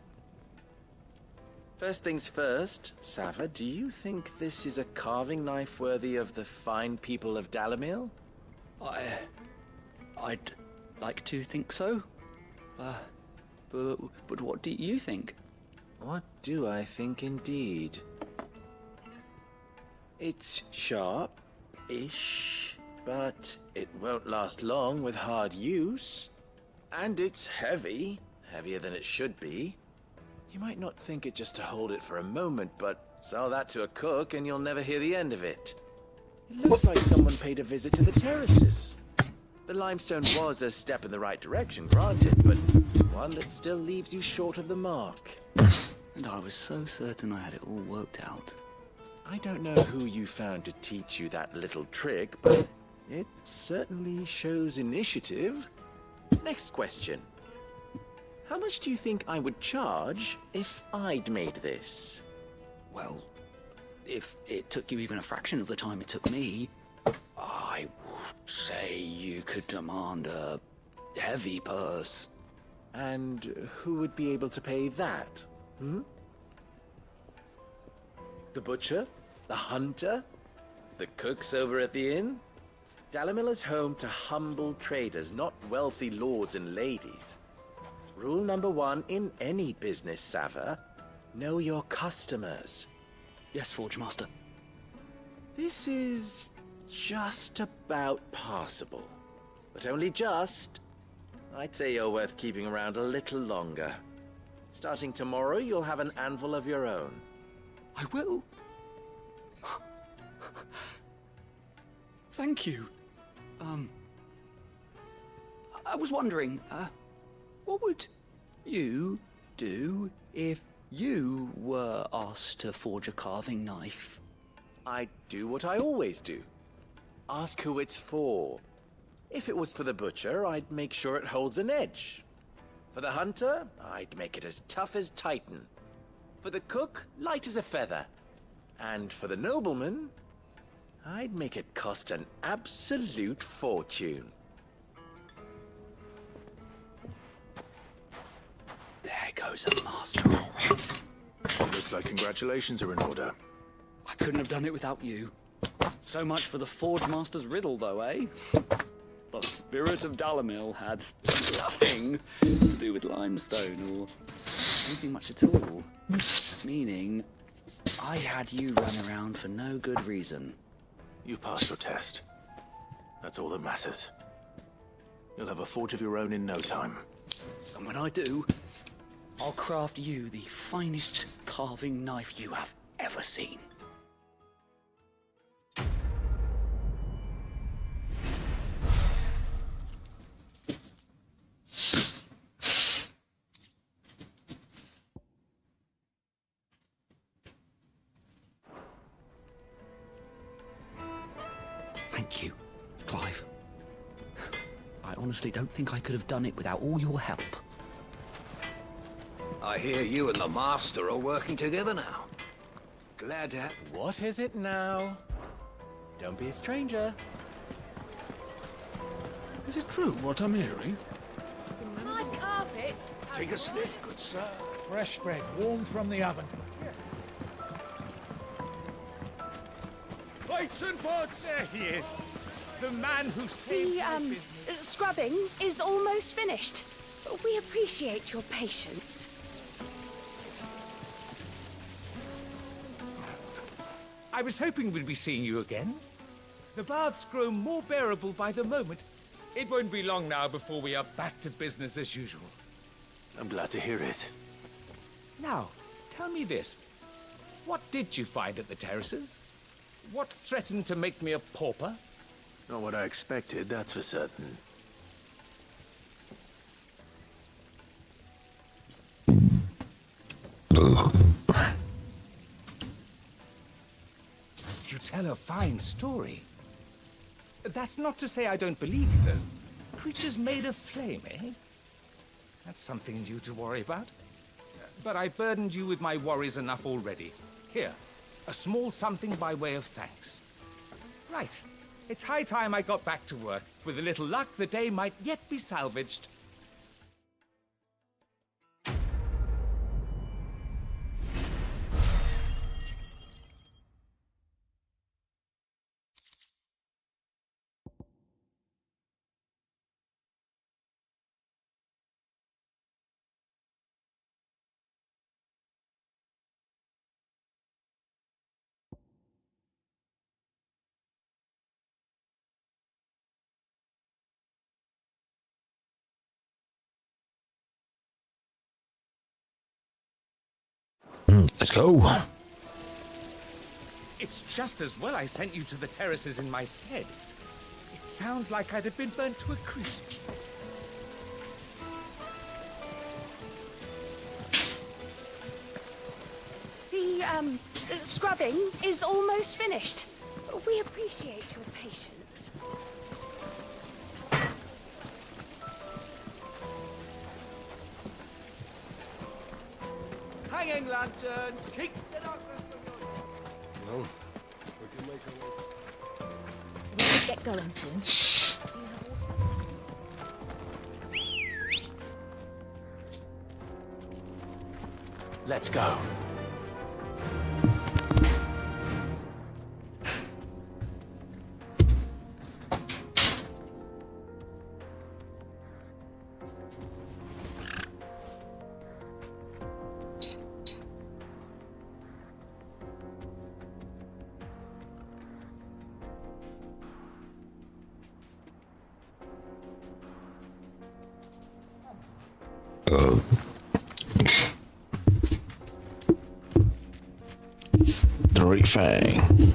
First things first, Sava, do you think this is a carving knife worthy of the fine people of Dalimil? I'd like to think so. But what do you think? What do I think indeed? It's sharp-ish, but it won't last long with hard use. And it's heavy, heavier than it should be. You might not think it just to hold it for a moment, but sell that to a cook and you'll never hear the end of it. It looks like someone paid a visit to the terraces. The limestone was a step in the right direction, granted, but one that still leaves you short of the mark. And I was so certain I had it all worked out. I don't know who you found to teach you that little trick, but it certainly shows initiative. Next question. How much do you think I would charge if I'd made this? Well, if it took you even a fraction of the time it took me, I would say you could demand a heavy purse. And who would be able to pay that? The butcher? The hunter? The cooks over at the inn? Dalimil is home to humble traders, not wealthy lords and ladies. Rule number 1 in any business, Sava, know your customers. Yes, Forge Master. This is just about passable, but only just. I'd say you're worth keeping around a little longer. Starting tomorrow, you'll have an anvil of your own. I will. Thank you. I was wondering, what would you do if you were asked to forge a carving knife? I'd do what I always do. Ask who it's for. If it was for the butcher, I'd make sure it holds an edge. For the hunter, I'd make it as tough as Titan. For the cook, light as a feather. And for the nobleman, I'd make it cost an absolute fortune. There goes a master always. Looks like congratulations are in order. I couldn't have done it without you. So much for the Forge Master's riddle, though, eh? spirit of Dalamil had nothing to do with limestone or anything much at all. Meaning, I had you run around for no good reason. You've passed your test. That's all that matters. You'll have a forge of your own in no time. And when I do, I'll craft you the finest carving knife you have ever seen. Thank you, Clive. I honestly don't think I could have done it without all your help. I hear you and the Master are working together now. Glad to have... What is it now? Don't be a stranger. Is it true what I'm hearing? My carpet. Take a sniff, good sir. Fresh bread, warm from the oven. Plates and pots! There he is. The man who saved my business. Scrubbing is almost finished. We appreciate your patience. I was hoping we'd be seeing you again. The baths grow more bearable by the moment. It won't be long now before we are back to business as usual. I'm glad to hear it. Now, tell me this. What did you find at the terraces? What threatened to make me a pauper? Not what I expected, that's for certain. You tell a fine story. That's not to say I don't believe you, though. Creatures made of flame, eh? That's something new to worry about. But I burdened you with my worries enough already. Here, a small something by way of thanks. Right. It's high time I got back to work. With a little luck, the day might yet be salvaged. Let's go. It's just as well I sent you to the terraces in my stead. It sounds like I'd have been burnt to a crisp. The scrubbing is almost finished. We appreciate your patience. Hanging lanterns, keep the darkness from your... Well, we can make our way. We should get going soon. Let's go. Great Fang.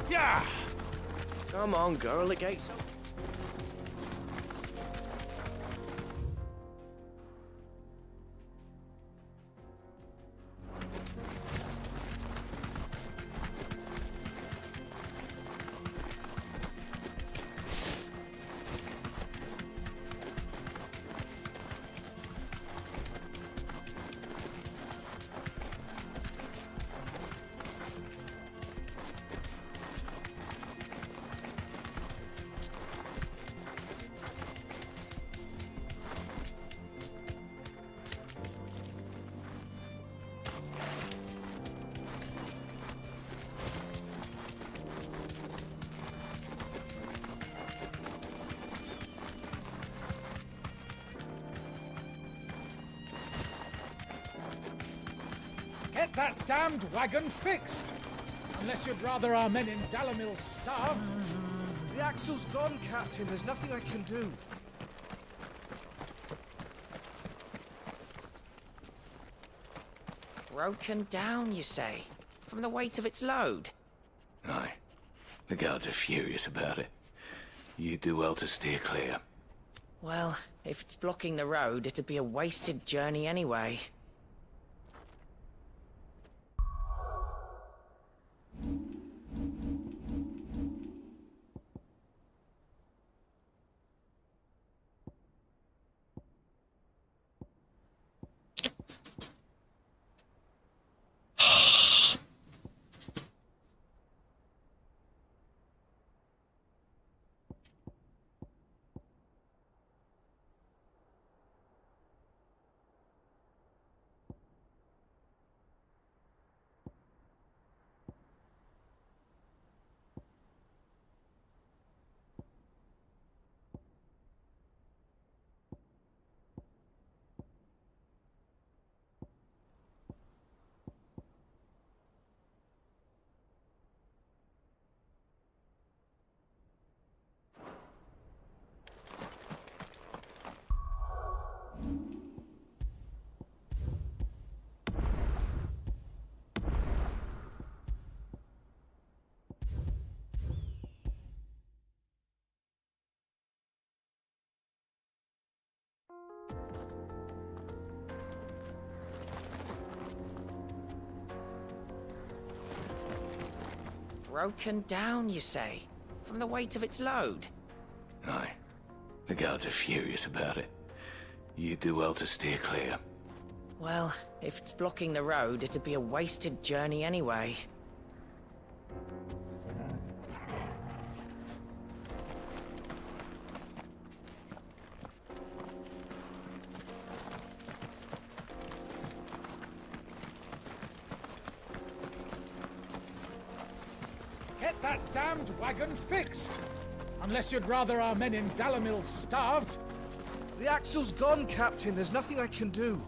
Yeah! Come on, girl, the gate's open. Get that damned wagon fixed! Unless you'd rather our men in Dalamil starved. The axle's gone, Captain. There's nothing I can do. Broken down, you say? From the weight of its load? Aye. The guards are furious about it. You do well to steer clear. Well, if it's blocking the road, it'd be a wasted journey anyway. Broken down, you say? From the weight of its load? Aye. The guards are furious about it. You do well to steer clear. Well, if it's blocking the road, it'd be a wasted journey anyway. Get that damned wagon fixed! Unless you'd rather our men in Dalamil starved. The axle's gone, Captain. There's nothing I can do.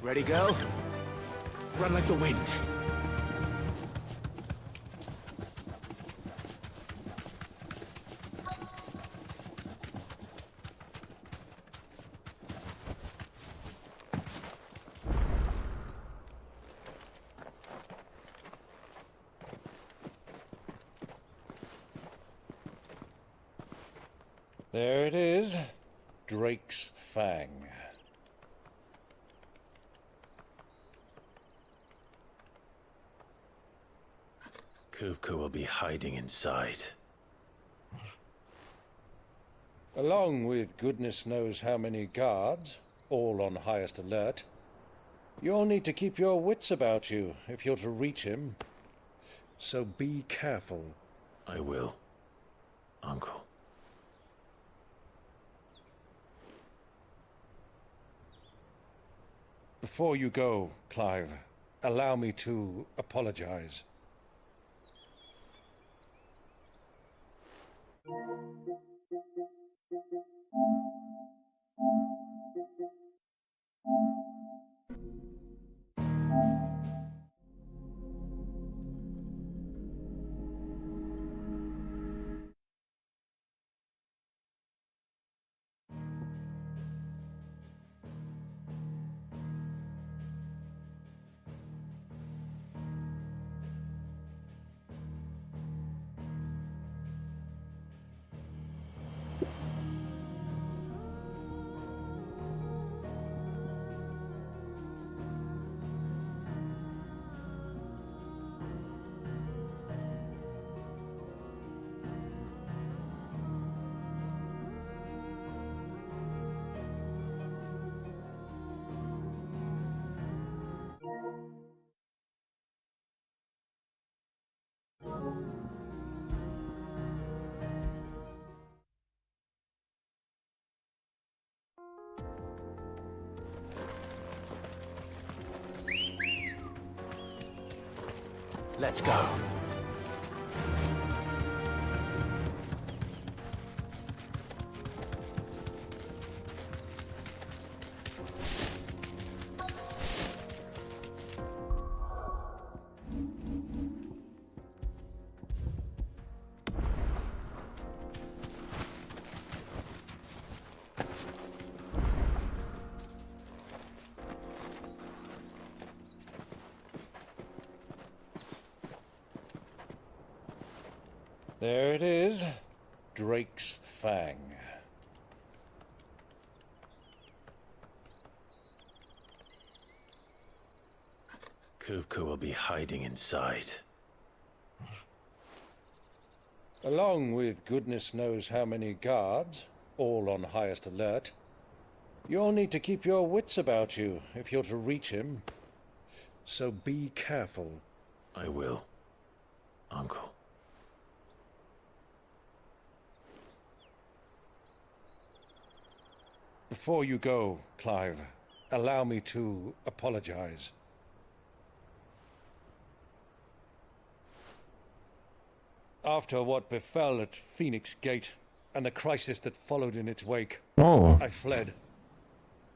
Ready, go? Run like the wind. There it is. Drake's Fang. Kupka will be hiding inside. Along with goodness knows how many guards, all on highest alert. You'll need to keep your wits about you if you're to reach him. So be careful. I will, Uncle. Before you go, Clive, allow me to apologize. Let's go. There it is. Drake's Fang. Kupka will be hiding inside. Along with goodness knows how many guards, all on highest alert. You'll need to keep your wits about you if you're to reach him. So be careful. I will, Uncle. Before you go, Clive, allow me to apologize. After what befell at Phoenix Gate and the crisis that followed in its wake, I fled.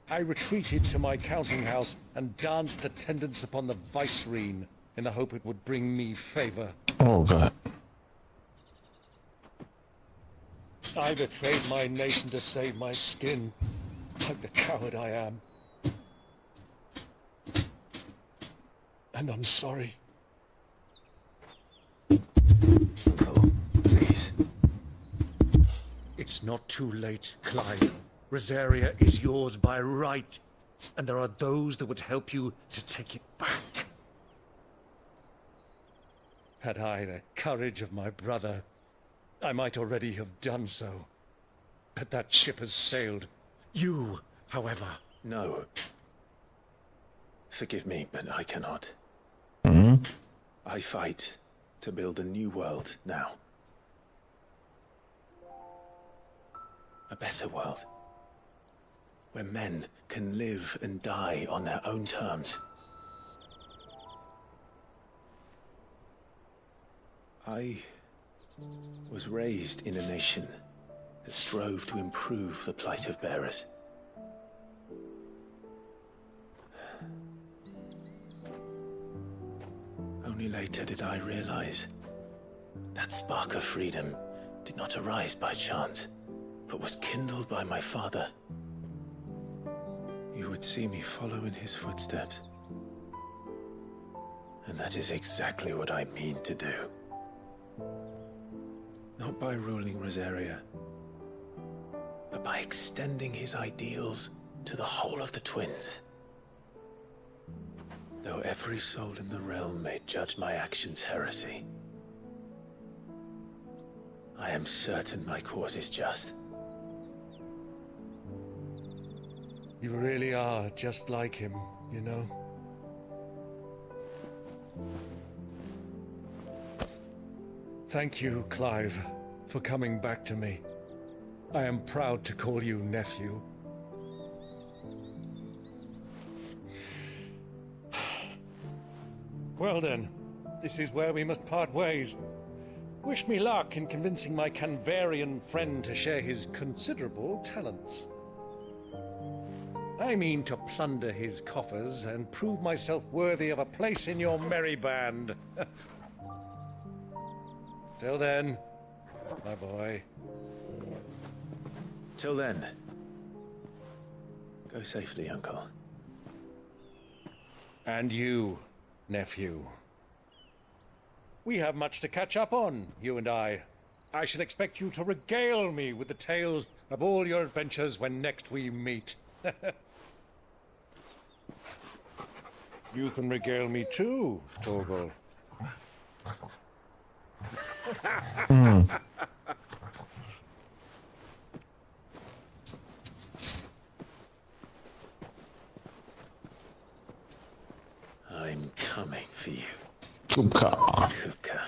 I retreated to my counting house and danced attendance upon the vicereine in the hope it would bring me favor. Oh, God. I betrayed my nation to save my skin, like the coward I am. And I'm sorry. Uncle, please. It's not too late, Clive. Rosaria is yours by right, and there are those that would help you to take it back. Had I the courage of my brother, I might already have done so. But that ship has sailed. You, however... No. Forgive me, but I cannot. I fight to build a new world now. A better world. Where men can live and die on their own terms. I was raised in a nation that strove to improve the plight of bearers. Only later did I realize that spark of freedom did not arise by chance, but was kindled by my father. You would see me follow in his footsteps. And that is exactly what I mean to do. Not by ruling Rosaria, but by extending his ideals to the whole of the Twins. Though every soul in the realm may judge my actions heresy, I am certain my cause is just. You really are just like him, you know? Thank you, Clive, for coming back to me. I am proud to call you nephew. Well then, this is where we must part ways. Wish me luck in convincing my Canvarian friend to share his considerable talents. I mean to plunder his coffers and prove myself worthy of a place in your merry band. Till then, my boy. Till then, go safely, Uncle. And you, nephew. We have much to catch up on, you and I. I shall expect you to regale me with the tales of all your adventures when next we meet. You can regale me too, Torgal. I'm coming for you. Kupka. Kupka.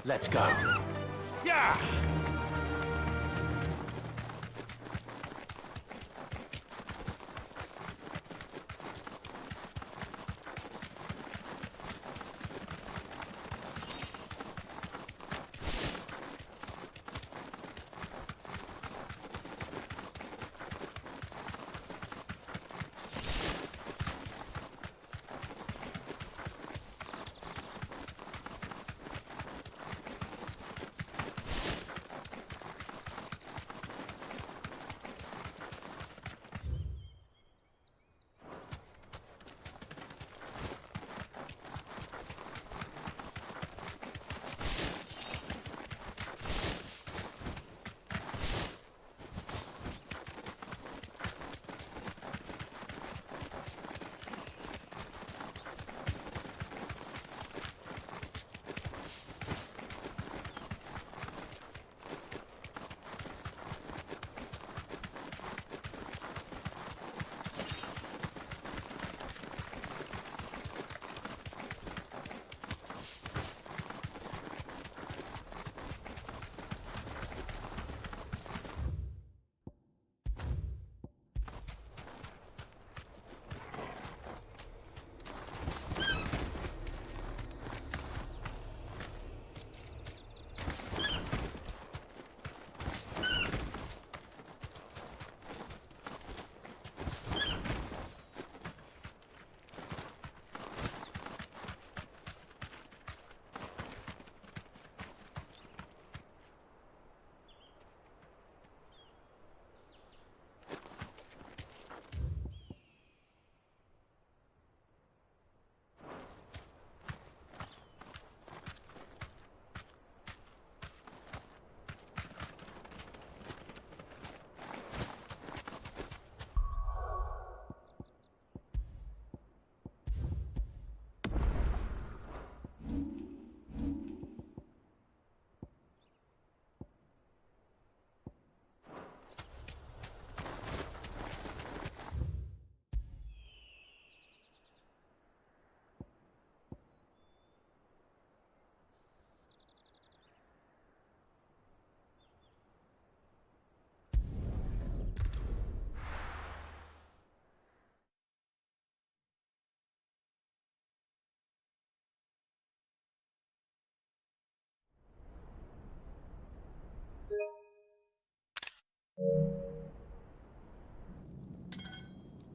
Let's go. Yeah!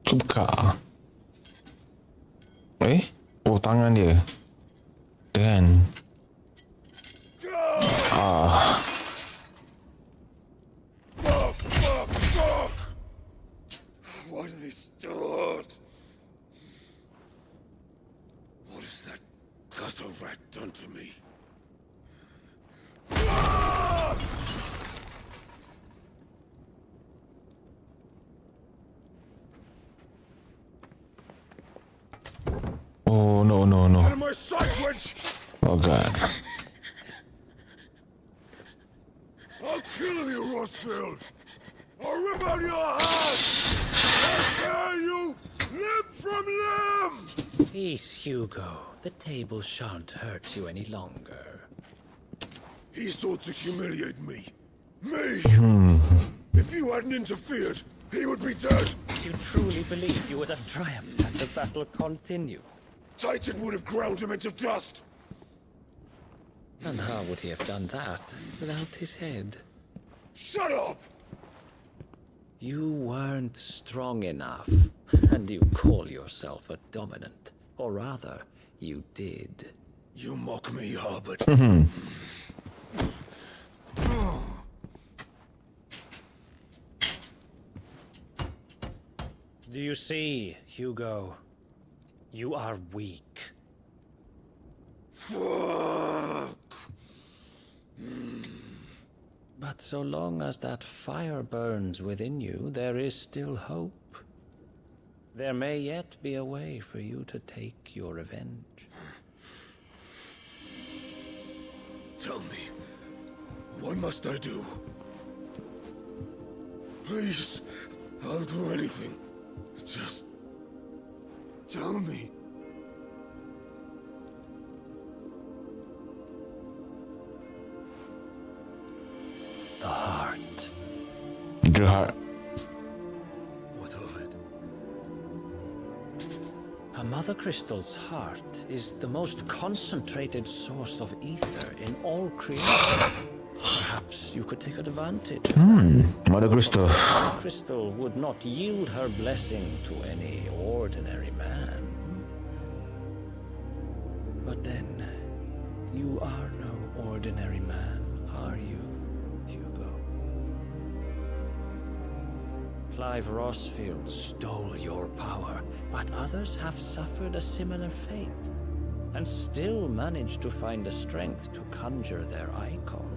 Suka. Oh, tangan dia. Dan Fuck! Why do they start? What has that gutter rat done to me? Oh no. Out of my sight, wench! Oh god. I'll kill you, Rosfield! I'll rip out your heart! I'll tear you limb from limb! Peace, Hugo. The table shan't hurt you any longer. He sought to humiliate me. Me! If you hadn't interfered, he would be dead! You truly believe you would have triumphed had the battle continued? Titan would have ground him into dust! And how would he have done that without his head? Shut up! You weren't strong enough, and you call yourself a dominant. Or rather, you did. You mock me, Harbert. Do you see, Hugo? You are weak. Fuck! But so long as that fire burns within you, there is still hope. There may yet be a way for you to take your revenge. Tell me, what must I do? Please, I'll do anything. Just tell me. Ether heart. What of it? A Mother Crystal's heart is the most concentrated source of ether in all creation. Perhaps you could take advantage of that. Mother Crystal. Mother Crystal would not yield her blessing to any ordinary man. But then, you are no ordinary man, are you, Hugo? Clive Rossfield stole your power, but others have suffered a similar fate, and still managed to find the strength to conjure their icon.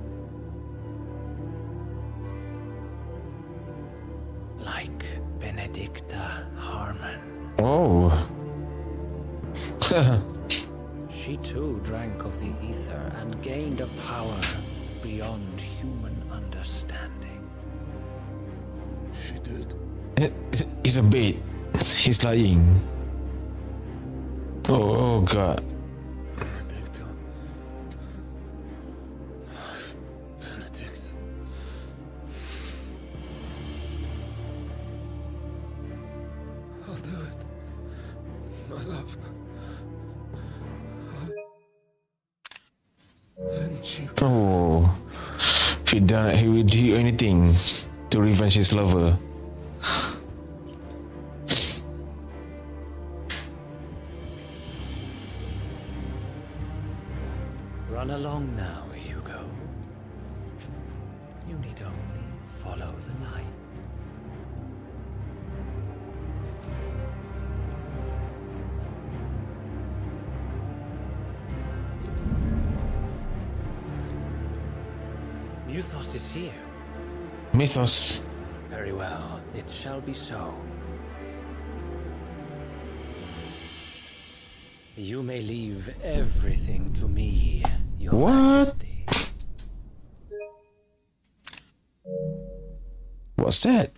Like Benedicta Harmon. Oh. She too drank of the ether and gained a power beyond human understanding. She did. He's a bait. He's lying. Oh God. Benedicta. Benedict. I'll do it. My love. Oh, he would do anything to revenge his lover. Run along now, Hugo. You need only follow the light. Mythos is here. Mythos. Very well, it shall be so. You may leave everything to me, Your Majesty. What's that?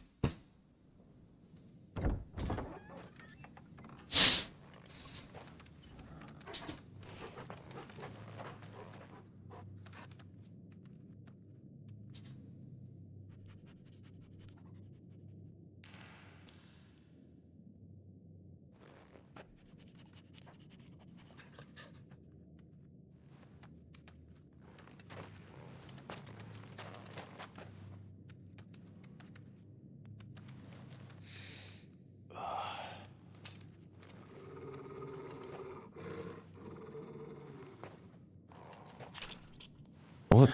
What?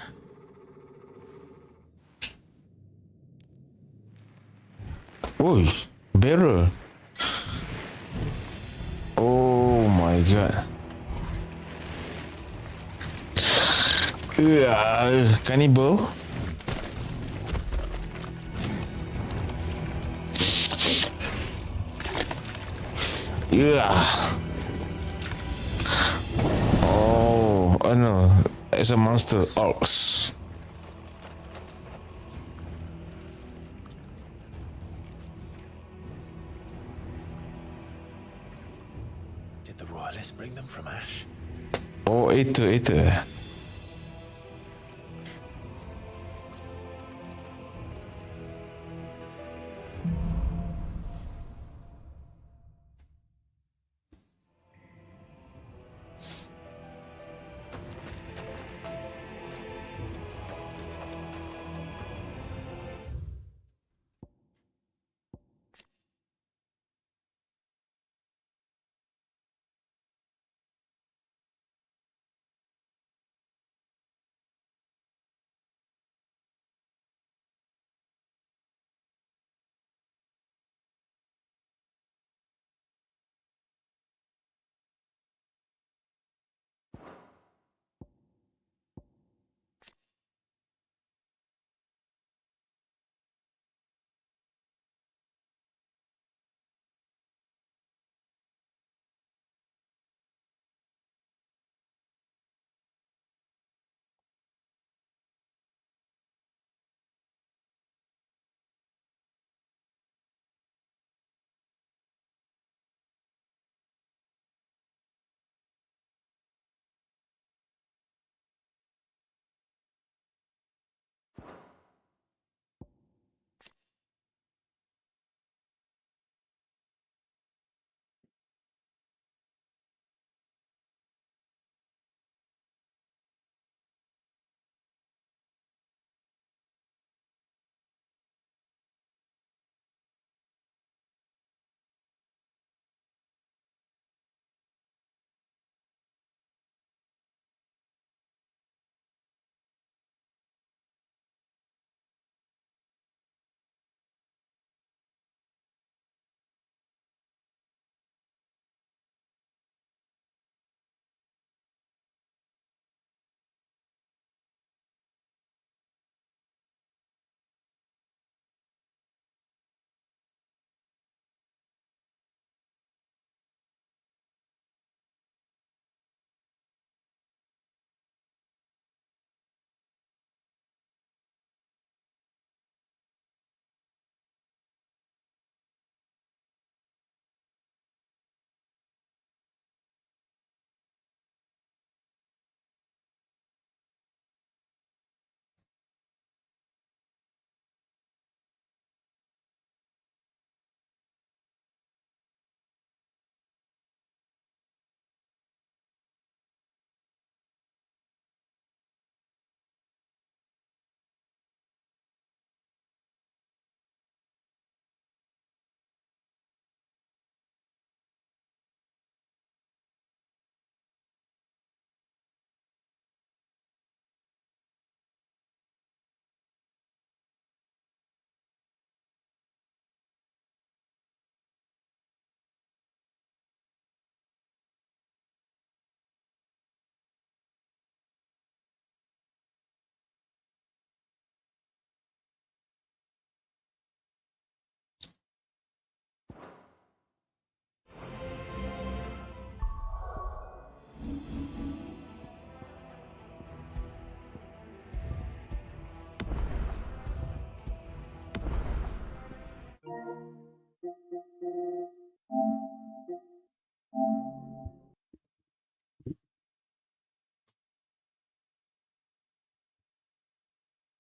Oi, bearer. Oh my God. Cannibal. Yeah. Oh, I know. It's a monster ox. Did the royalists bring them from Ash? Oh, Ether.